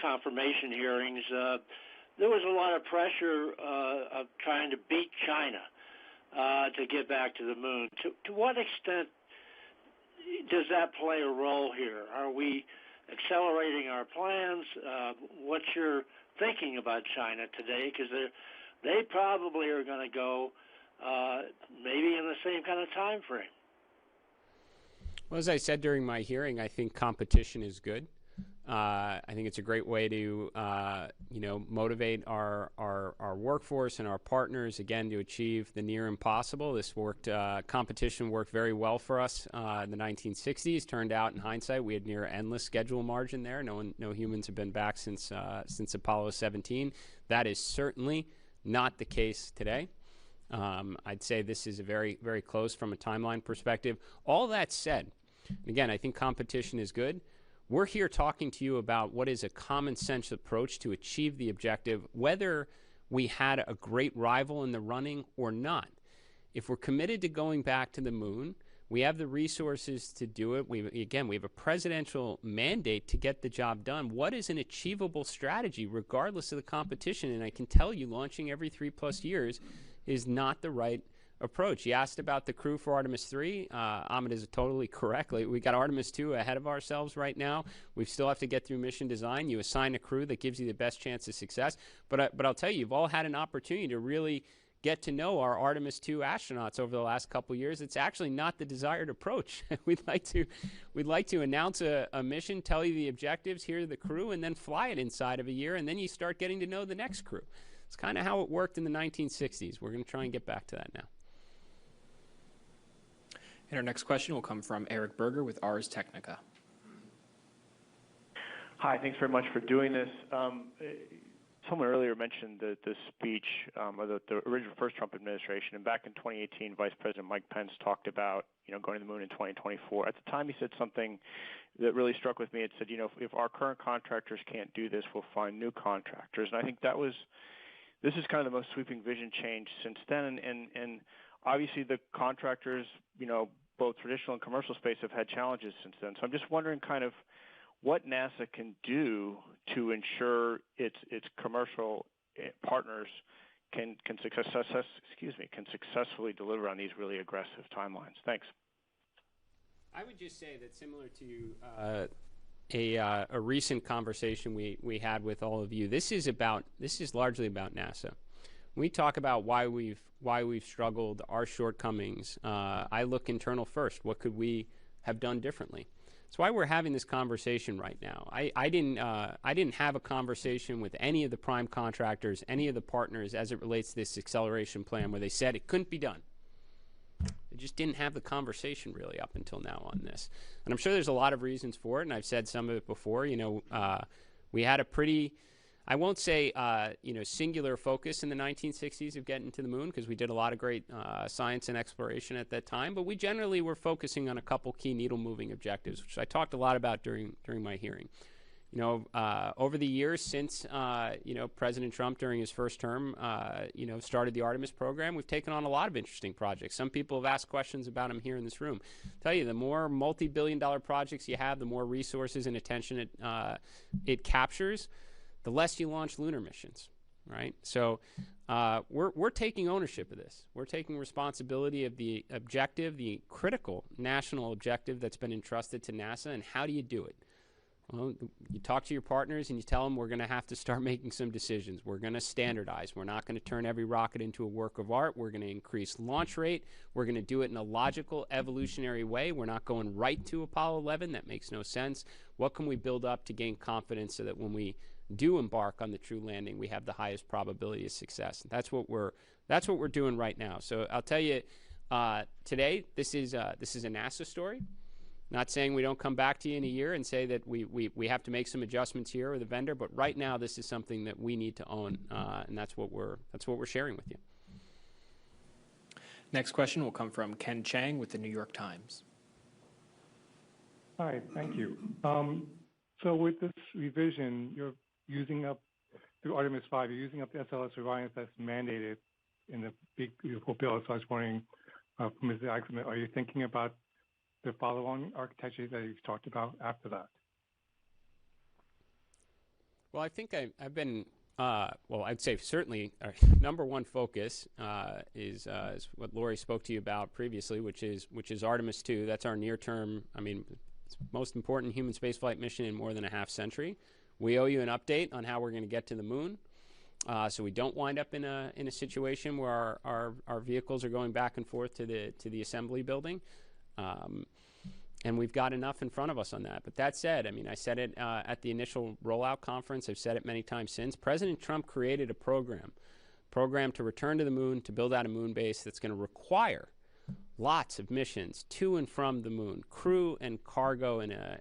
confirmation hearings, there was a lot of pressure of trying to beat China to get back to the moon. To what extent does that play a role here? Are we accelerating our plans? What's your thinking about China today? Because they probably are going to go maybe in the same kind of time frame.
Well, as I said during my hearing, I think competition is good. I think it's a great way to motivate our workforce and our partners, again, to achieve the near impossible. This competition worked very well for us in the 1960s. Turned out, in hindsight, we had near endless schedule margin there. No humans have been back since Apollo 17. That is certainly not the case today. I'd say this is a very, very close from a timeline perspective. All that said, again, I think competition is good. We're here talking to you about what is a common sense approach to achieve the objective, whether we had a great rival in the running or not. If we're committed to going back to the moon, we have the resources to do it. We have a presidential mandate to get the job done. What is an achievable strategy regardless of the competition? And I can tell you, launching every 3+ years is not the right approach. You asked about the crew for Artemis III. Ahmed is totally correct. We got Artemis II ahead of ourselves right now. We still have to get through mission design. You assign a crew that gives you the best chance of success. But I'll tell you, you've all had an opportunity to really get to know our Artemis II astronauts over the last couple of years. It's actually not the desired approach. We'd like to announce a mission, tell you the objectives, here are the crew, and then fly it inside of a year, and then you start getting to know the next crew. It's kind of how it worked in the 1960s. We're going to try and get back to that now.
And our next question will come from Eric Berger with Ars Technica.
Hi, thanks very much for doing this. Someone earlier mentioned the speech of the original first Trump administration, and back in 2018, Vice President Mike Pence talked about going to the moon in 2024. At the time, he said something that really struck with me. It said, if our current contractors can't do this, we'll find new contractors. And I think this is kind of the most sweeping vision change since then. And obviously, the contractors, both traditional and commercial space, have had challenges since then. So I'm just wondering kind of what NASA can do to ensure its commercial partners can successfully deliver on these really aggressive timelines. Thanks.
I would just say that, similar to a recent conversation we had with all of you, this is largely about NASA. we talk about why we've struggled, our shortcomings. I look internal first. What could we have done differently? That's why we're having this conversation right now. I didn't have a conversation with any of the prime contractors, any of the partners as it relates to this acceleration plan where they said it couldn't be done. They just didn't have the conversation really up until now on this. And I'm sure there's a lot of reasons for it, and I've said some of it before. We had a pretty, I won't say, singular focus in the 1960s of getting to the moon, because we did a lot of great science and exploration at that time, but we generally were focusing on a couple key needle-moving objectives, which I talked a lot about during my hearing. Over the years since, President Trump during his first term, started the Artemis program, we've taken on a lot of interesting projects. Some people have asked questions about them here in this room. I'll tell you, the more multi-billion-dollar projects you have, the more resources and attention it captures, the less you launch lunar missions, right? So we're taking ownership of this. We're taking responsibility of the objective, the critical national objective that's been entrusted to NASA, and how do you do it? Well, you talk to your partners and you tell them we're going to have to start making some decisions. We're going to standardize. We're not going to turn every rocket into a work of art. We're going to increase launch rate. We're going to do it in a logical, evolutionary way. We're not going right to Apollo 11. That makes no sense. What can we build up to gain confidence so that when we do embark on the true landing, we have the highest probability of success? And that's what we're doing right now. So I'll tell you, today this is a NASA story. Not saying we don't come back to you in a year and say that we have to make some adjustments here with the vendor, but right now this is something that we need to own, and that's what we're sharing with you.
Next question will come from Ken Chang with the New York Times.
Hi, thank you. So with this revision, you're using up, through Artemis 5, you're using up the SLS Orion that's mandated in the big, beautiful bill. So I was wondering, Mr. Eichmann, are you thinking about the follow-on architecture that you've talked about after that?
Well, I think I've been, I'd say certainly our number one focus is what Lori spoke to you about previously, which is Artemis II. That's our near-term, it's the most important human spaceflight mission in more than a half century. We owe you an update on how we're going to get to the moon, so we don't wind up in a situation where our vehicles are going back and forth to the assembly building. And we've got enough in front of us on that. But that said, I said it at the initial rollout conference. I've said it many times since. President Trump created a program to return to the moon, to build out a moon base that's going to require lots of missions to and from the moon, crew and cargo in a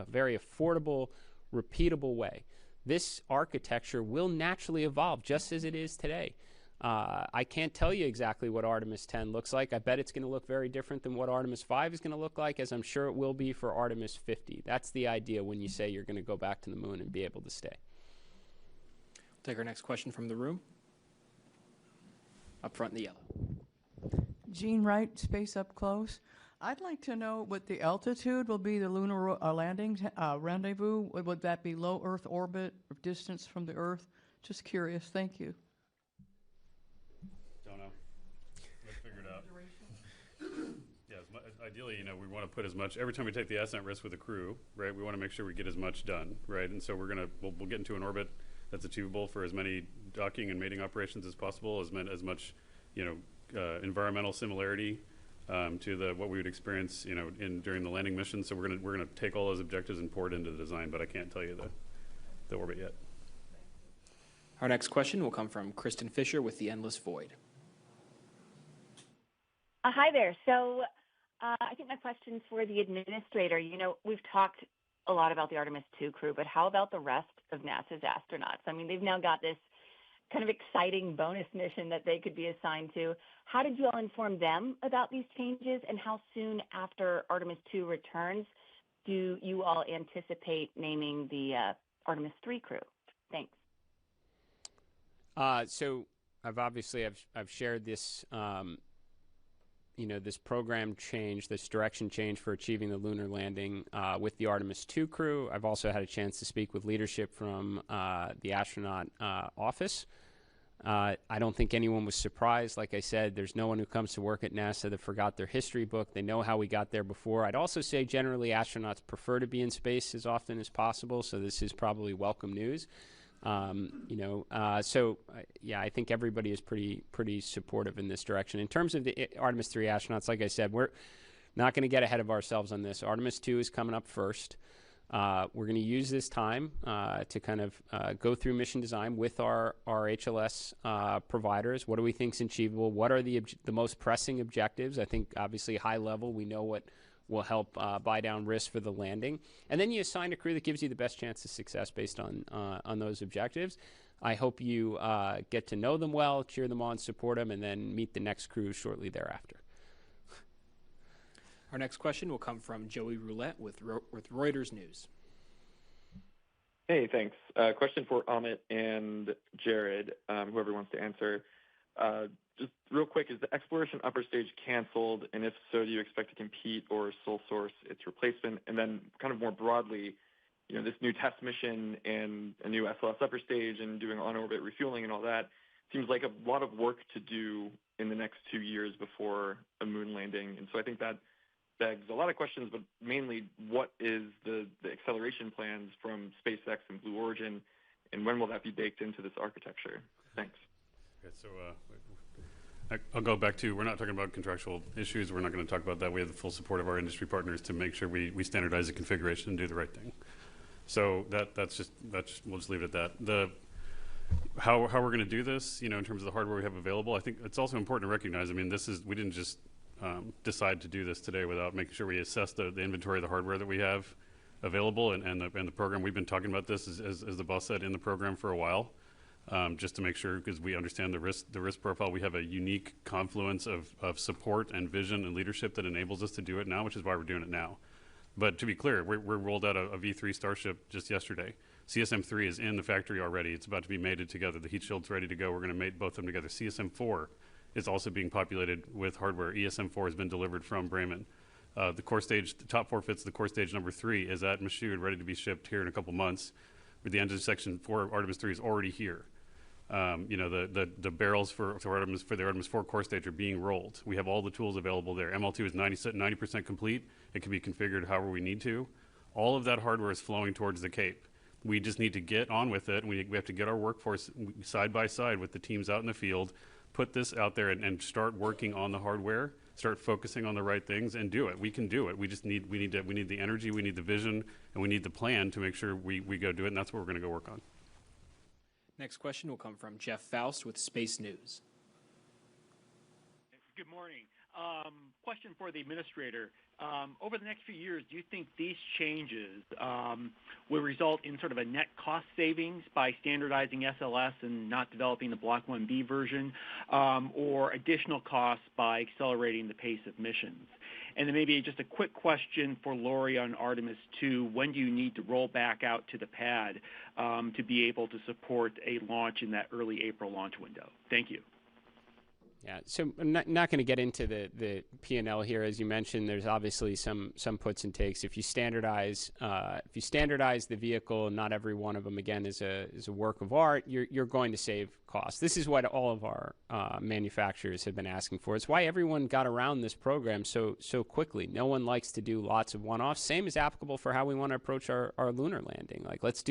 very affordable, repeatable way. This architecture will naturally evolve just as it is today. I can't tell you exactly what Artemis 10 looks like. I bet it's going to look very different than what Artemis 5 is going to look like, as I'm sure it will be for Artemis 50. That's the idea when you say you're going to go back to the moon and be able to stay.
We'll take our next question from the room. Up front in the yellow.
Jean Wright, Space Up Close. I'd like to know what the altitude will be, the lunar landing rendezvous. Would that be low Earth orbit or distance from the Earth? Just curious. Thank you.
Ideally, we want to put as much, every time we take the ascent risk with a crew, right, we want to make sure we get as much done, right? And so we'll get into an orbit that's achievable for as many docking and mating operations as possible, as much, environmental similarity to what we would experience, during the landing mission. So we're gonna take all those objectives and pour it into the design, but I can't tell you the orbit yet.
Our next question will come from Kristen Fisher with The Endless Void.
Hi there. So I think my question's for the administrator. We've talked a lot about the Artemis II crew, but how about the rest of NASA's astronauts? They've now got this kind of exciting bonus mission that they could be assigned to. How did you all inform them about these changes, and how soon after Artemis II returns do you all anticipate naming the Artemis III crew? Thanks.
So I've shared this. This program change, this direction change for achieving the lunar landing with the Artemis II crew. I've also had a chance to speak with leadership from the astronaut office. I don't think anyone was surprised. Like I said, there's no one who comes to work at NASA that forgot their history book. They know how we got there before. I'd also say generally astronauts prefer to be in space as often as possible, so this is probably welcome news. Yeah, I think everybody is pretty supportive in this direction. In terms of the Artemis III astronauts, like I said, we're not going to get ahead of ourselves on this. Artemis II is coming up first. We're going to use this time to kind of go through mission design with our HLS providers. What do we think is achievable? What are the most pressing objectives? I think obviously high level, we know what will help buy down risk for the landing. And then you assign a crew that gives you the best chance of success based on those objectives. I hope you get to know them well, cheer them on, support them, and then meet the next crew shortly thereafter.
Our next question will come from Joey Roulette with Reuters News.
Hey, thanks. Question for Amit and Jared, whoever wants to answer. Just real quick, is the exploration upper stage canceled? And if so, do you expect to compete or sole source its replacement? And then kind of more broadly, this new test mission and a new SLS upper stage and doing on-orbit refueling and all that seems like a lot of work to do in the next 2 years before a moon landing. And so I think that begs a lot of questions, but mainly what is the acceleration plans from SpaceX and Blue Origin, and when will that be baked into this architecture? Thanks.
Okay, so I'll go back to, we're not talking about contractual issues. We're not going to talk about that. We have the full support of our industry partners to make sure we standardize the configuration and do the right thing. So we'll just leave it at that. How we're going to do this, in terms of the hardware we have available, I think it's also important to recognize, we didn't just decide to do this today without making sure we assess the inventory of the hardware that we have available and the program. We've been talking about this, as the boss said, in the program for a while. Just to make sure, because we understand the risk profile. We have a unique confluence of support and vision and leadership that enables us to do it now, which is why we're doing it now. But to be clear, we rolled out a V3 Starship just yesterday. CSM-3 is in the factory already. It's about to be mated together. The heat shield's ready to go. We're going to mate both of them together. CSM-4 is also being populated with hardware. ESM-4 has been delivered from Bremen. The core stage, the top 4 fits, the core stage number 3 is at Michoud, ready to be shipped here in a couple months. With the engine section 4 of Artemis 3 is already here. The barrels for the Artemis 4 core stage are being rolled. We have all the tools available there. ML2 is 90% complete. It can be configured however we need to. All of that hardware is flowing towards the Cape. We just need to get on with it. We have to get our workforce side by side with the teams out in the field, put this out there and start working on the hardware, start focusing on the right things and do it. We can do it. We need the energy, we need the vision, and we need the plan to make sure we go do it, and that's what we're going to go work on.
Next question will come from Jeff Faust with Space News.
Good morning. Question for the administrator. Over the next few years, do you think these changes will result in sort of a net cost savings by standardizing SLS and not developing the Block 1B version, or additional costs by accelerating the pace of missions? And then maybe just a quick question for Lori on Artemis II. When do you need to roll back out to the pad to be able to support a launch in that early April launch window? Thank you.
Yeah, so I'm not going to get into the P&L here. As you mentioned, there's obviously some puts and takes. If you standardize the vehicle, not every one of them again is a work of art. You're going to save costs. This is what all of our manufacturers have been asking for. It's why everyone got around this program so quickly. No one likes to do lots of one-offs. Same is applicable for how we want to approach our lunar landing. Like let's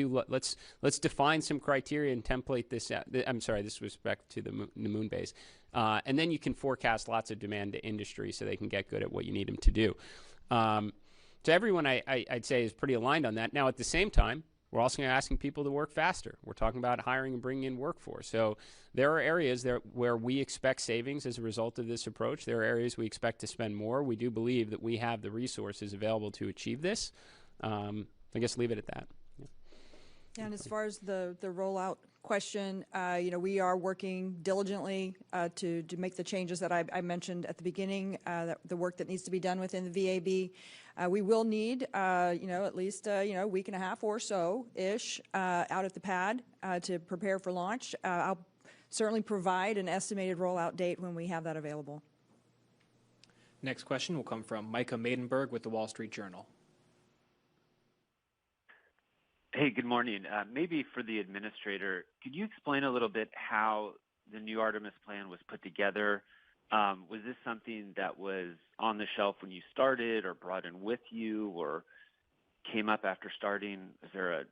define some criteria and template this out. I'm sorry, this with respect to the moon base. And then you can forecast lots of demand to industry so they can get good at what you need them to do. So everyone, I'd say, is pretty aligned on that. Now, at the same time, we're also asking people to work faster. We're talking about hiring and bringing in workforce. So there are areas where we expect savings as a result of this approach. There are areas we expect to spend more. We do believe that we have the resources available to achieve this. I guess leave it at that.
Yeah, and as far as the rollout question, we are working diligently to make the changes that I mentioned at the beginning, the work that needs to be done within the VAB. We will need, at least, a week and a half or so-ish out at the pad to prepare for launch. I'll certainly provide an estimated rollout date when we have that available.
Next question will come from Micah Maidenberg with the Wall Street Journal.
Hey, good morning. Maybe for the administrator, could you explain a little bit how the new Artemis plan was put together? Was this something that was on the shelf when you started or brought in with you or came up after starting? Is there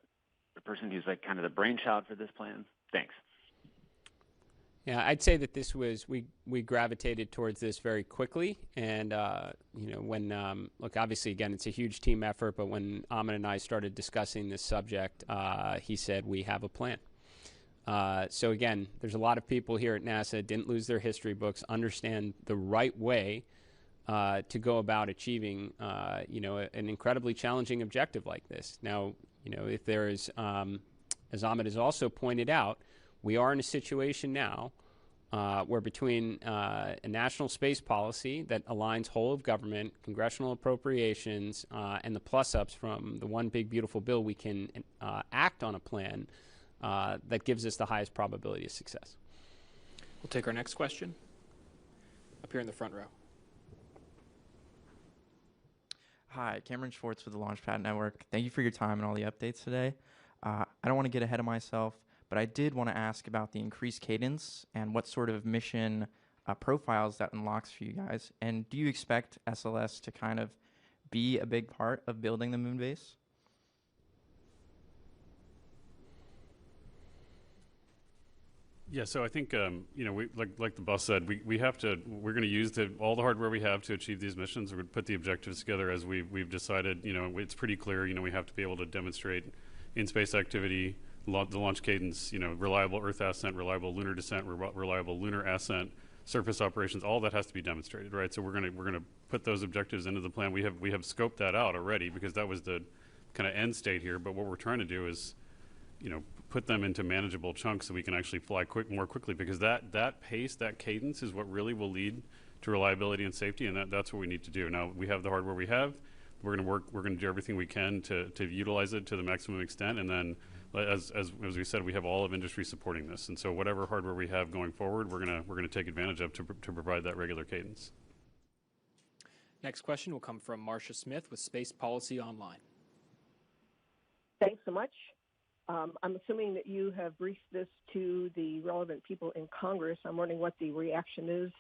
the person who's like kind of the brainchild for this plan? Thanks.
Yeah, I'd say that this was, we gravitated towards this very quickly. And, you know, when, look, obviously, again, it's a huge team effort, but when Amit and I started discussing this subject, he said, we have a plan. So again, there's a lot of people here at NASA didn't lose their history books, understand the right way to go about achieving, you know, an incredibly challenging objective like this. Now, you know, if there is, as Amit has also pointed out, we are in a situation now where between a national space policy that aligns whole of government, congressional appropriations, and the plus-ups from the One Big Beautiful Bill, we can act on a plan that gives us the highest probability of success.
We'll take our next question up here in the front row.
Hi, Cameron Schwartz with the Launchpad Network. Thank you for your time and all the updates today. I don't want to get ahead of myself, but I did want to ask about the increased cadence and what sort of mission profiles that unlocks for you guys. And do you expect SLS to kind of be a big part of building the moon base?
Yeah, so I think you know, we like the boss said, we're going to use all the hardware we have to achieve these missions. We're going to put the objectives together as we've decided. You know, it's pretty clear. You know, we have to be able to demonstrate in-space activity, the launch cadence. You know, reliable Earth ascent, reliable lunar descent, reliable lunar ascent, surface operations. All that has to be demonstrated, right? So we're gonna put those objectives into the plan. We have scoped that out already because that was the kind of end state here. But what we're trying to do is, you know, put them into manageable chunks so we can actually fly more quickly, because that pace, that cadence is what really will lead to reliability and safety, and that's what we need to do. Now, we have the hardware we have. We're going to do everything we can to utilize it to the maximum extent, and then as we said, we have all of industry supporting this, and so whatever hardware we have going forward, we're going to take advantage of to provide that regular cadence.
Next question will come from Marcia Smith with Space Policy Online.
Thanks so much. I'm assuming that you have briefed this to the relevant people in Congress. I'm wondering what the reaction is,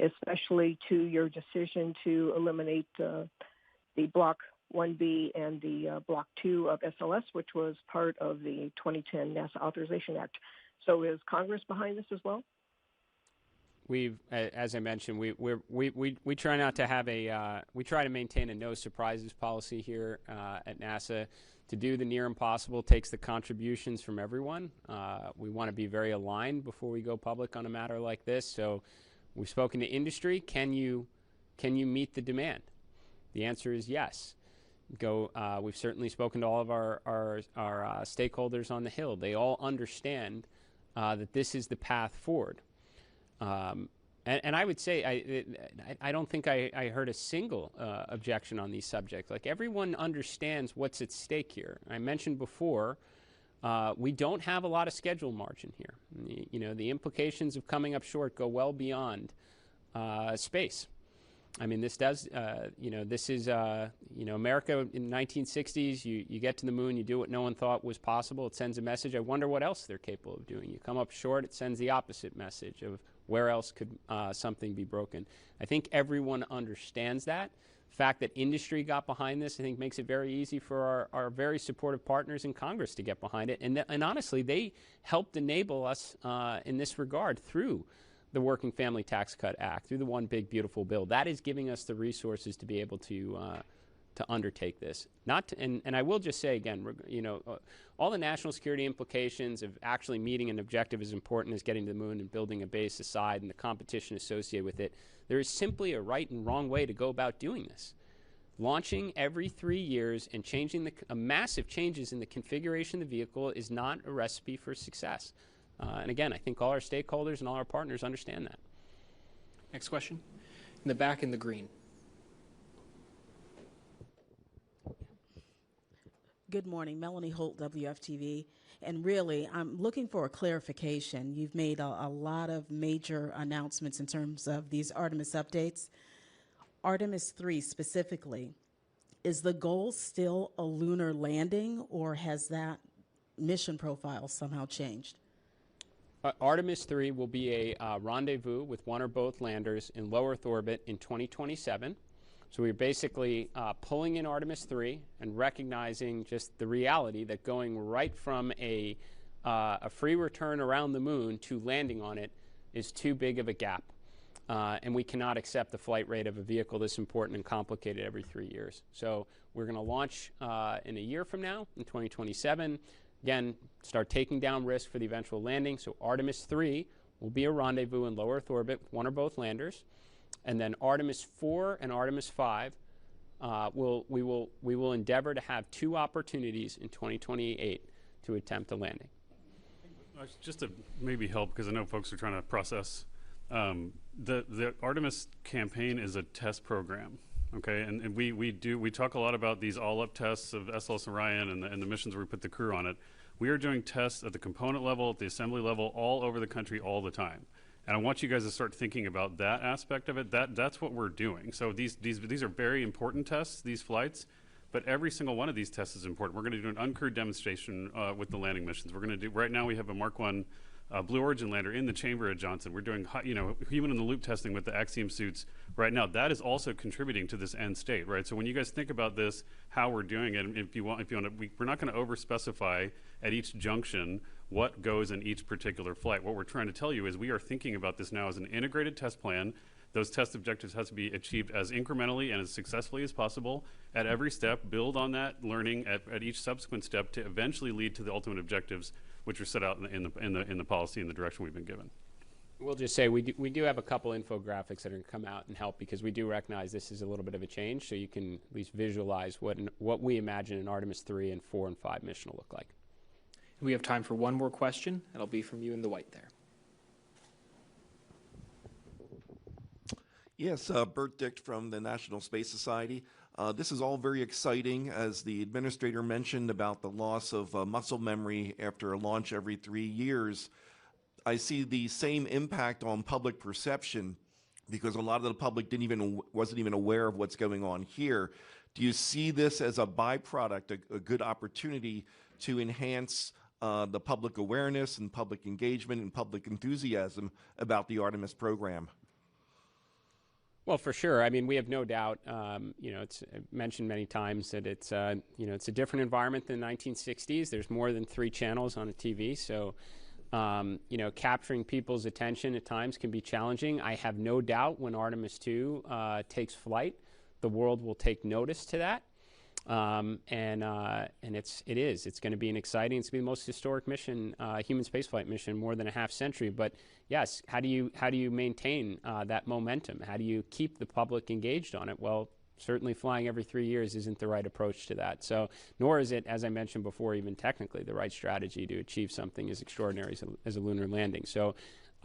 especially to your decision to eliminate the Block 1B and the Block 2 of SLS, which was part of the 2010 NASA Authorization Act. So is Congress behind this as well?
We've, as I mentioned, we try not to have we try to maintain a no surprises policy here at NASA. To do the near impossible takes the contributions from everyone. We want to be very aligned before we go public on a matter like this. So we've spoken to industry. Can you meet the demand? The answer is yes. We've certainly spoken to all of our stakeholders on the Hill. They all understand that this is the path forward. And I would say I don't think I heard a single objection on these subjects. Like, everyone understands what's at stake here. I mentioned before, we don't have a lot of schedule margin here. You know, the implications of coming up short go well beyond space. I mean, this does, you know, this is, you know, America in the 1960s, you get to the moon, you do what no one thought was possible. It sends a message. I wonder what else they're capable of doing. You come up short, it sends the opposite message of where else could something be broken. I think everyone understands that. The fact that industry got behind this, I think, makes it very easy for our very supportive partners in Congress to get behind it. And honestly, they helped enable us in this regard through the Working Family Tax Cut Act, through the One Big Beautiful Bill. That is giving us the resources to be able to undertake this. And I will just say again, you know, all the national security implications of actually meeting an objective as important as getting to the moon and building a base aside, and the competition associated with it. There is simply a right and wrong way to go about doing this. Launching every 3 years and changing massive changes in the configuration of the vehicle is not a recipe for success. And again, I think all our stakeholders and all our partners understand that.
Next question. In the back in the green.
Good morning, Melanie Holt, WFTV. And really, I'm looking for a clarification. You've made a lot of major announcements in terms of these Artemis updates. Artemis II specifically, is the goal still a lunar landing, or has that mission profile somehow changed?
Artemis III will be a rendezvous with one or both landers in low Earth orbit in 2027. So we're basically pulling in Artemis III and recognizing just the reality that going right from a free return around the moon to landing on it is too big of a gap. And we cannot accept the flight rate of a vehicle this important and complicated every 3 years. So we're going to launch in a year from now, in 2027. Again, start taking down risk for the eventual landing. So Artemis III will be a rendezvous in low Earth orbit with one or both landers. And then Artemis 4 and Artemis 5, we will endeavor to have 2 opportunities in 2028 to attempt a landing.
Just to maybe help, because I know folks are trying to process, the Artemis campaign is a test program, okay? And we talk a lot about these all-up tests of SLS Orion and the missions where we put the crew on it. We are doing tests at the component level, at the assembly level, all over the country all the time. And I want you guys to start thinking about that aspect of it. That's what we're doing. So these are very important tests, these flights, but every single one of these tests is important. We're going to do an uncrewed demonstration with the landing missions. We're going to do, right now we have a Mark 1 Blue Origin lander in the chamber at Johnson. We're doing human in the loop testing with the Axiom suits right now. That is also contributing to this end state, right? So when you guys think about this, how we're doing it, if you want to, we're not going to over specify at each junction what goes in each particular flight. What we're trying to tell you is we are thinking about this now as an integrated test plan. Those test objectives have to be achieved as incrementally and as successfully as possible at every step, build on that learning at each subsequent step to eventually lead to the ultimate objectives which are set out in the policy and the direction we've been given.
We'll just say we do have a couple infographics that are going to come out and help, because we do recognize this is a little bit of a change, so you can at least visualize what we imagine an Artemis 3 and 4 and 5 mission will look like.
We have time for one more question. That'll be from you in the white there.
Yes, Bert Dick from the National Space Society. This is all very exciting, as the administrator mentioned about the loss of muscle memory after a launch every 3 years. I see the same impact on public perception, because a lot of the public wasn't even aware of what's going on here. Do you see this as a byproduct, a good opportunity to enhance the public awareness and public engagement and public enthusiasm about the Artemis program?
Well, for sure. I mean, we have no doubt. It's mentioned many times that it's it's a different environment than the 1960s. There's more than 3 channels on a TV, so capturing people's attention at times can be challenging. I have no doubt when Artemis II takes flight, the world will take notice to that. It's going to be an exciting, it's going to be the most historic mission, human spaceflight mission, more than a half century. But yes, how do you maintain that momentum? How do you keep the public engaged on it? Well, certainly flying every 3 years isn't the right approach to that. So, nor is it, as I mentioned before, even technically the right strategy to achieve something as extraordinary as a lunar landing. So,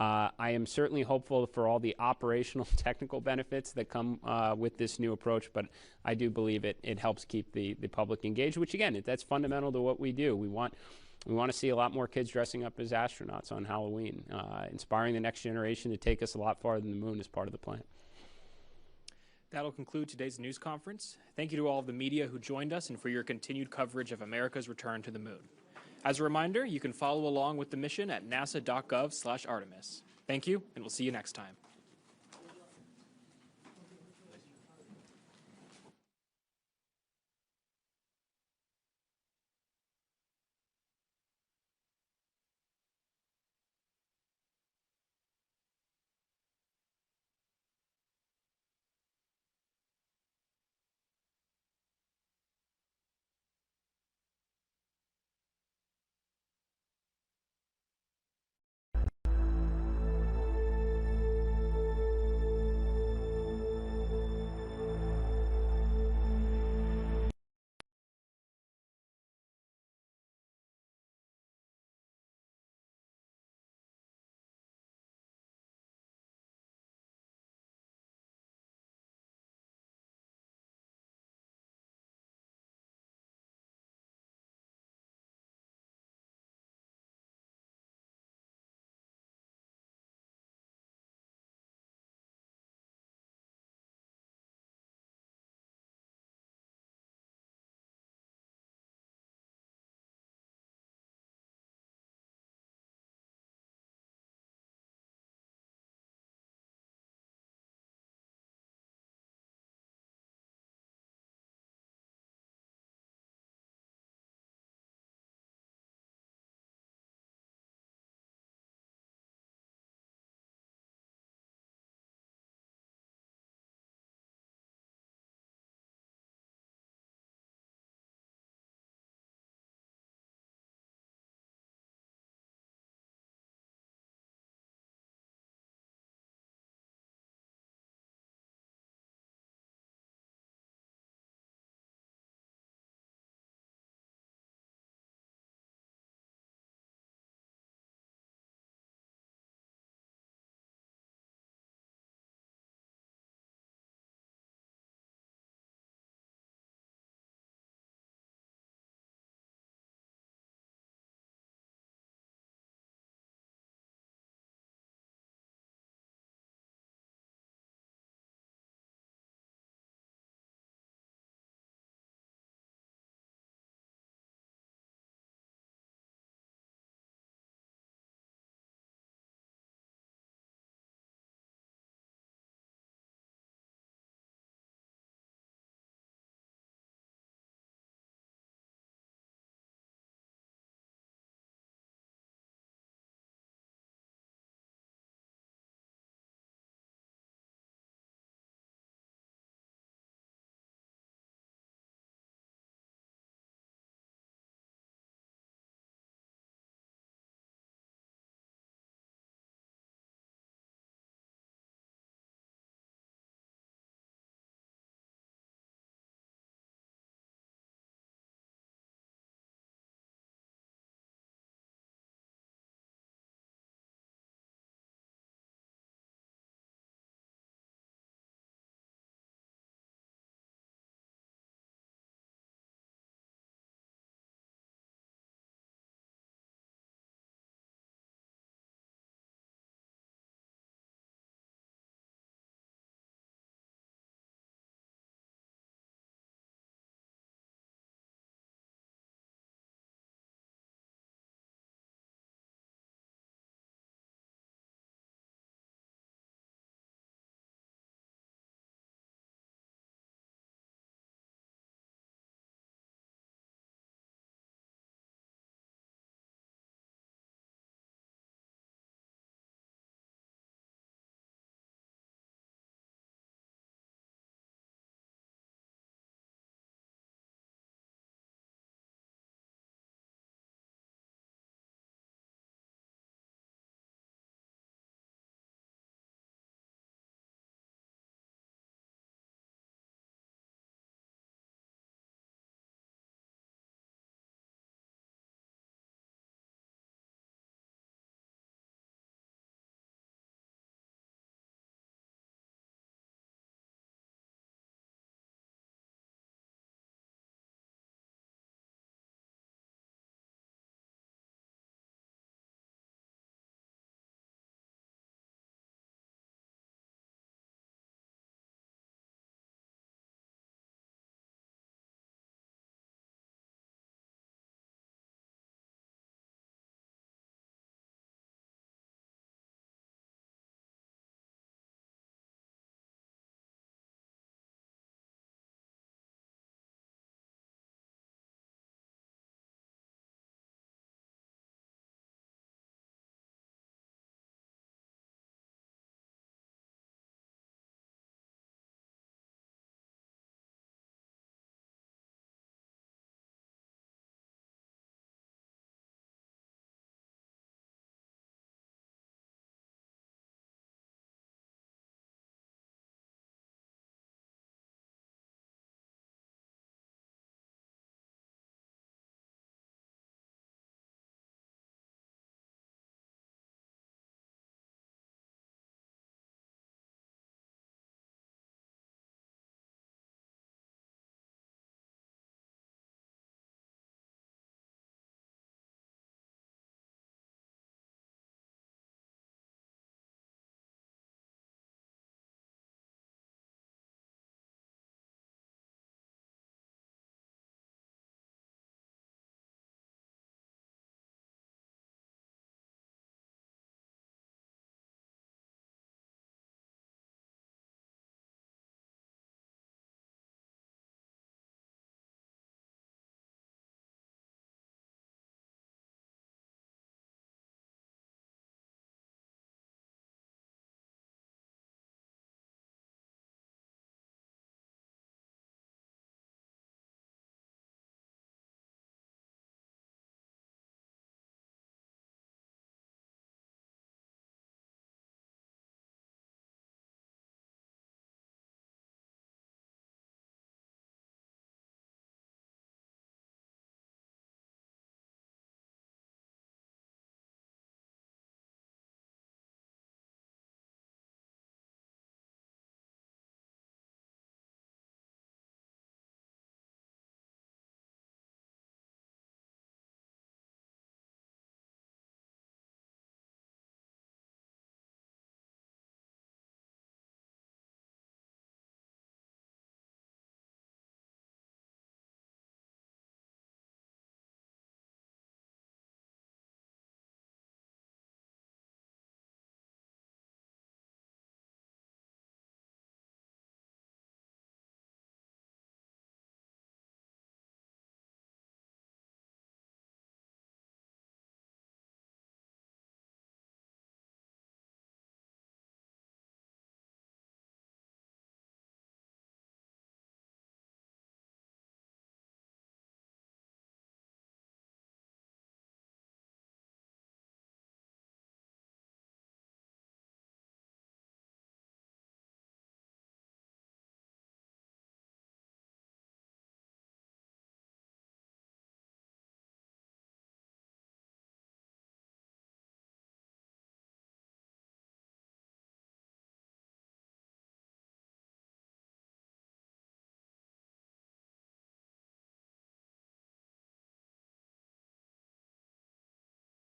I am certainly hopeful for all the operational technical benefits that come with this new approach, but I do believe it helps keep the public engaged, which again, that's fundamental to what we do. We want to see a lot more kids dressing up as astronauts on Halloween. Inspiring the next generation to take us a lot farther than the moon is part of the plan.
That'll conclude today's news conference. Thank you to all of the media who joined us and for your continued coverage of America's return to the moon. As a reminder, you can follow along with the mission at nasa.gov/Artemis. Thank you, and we'll see you next time.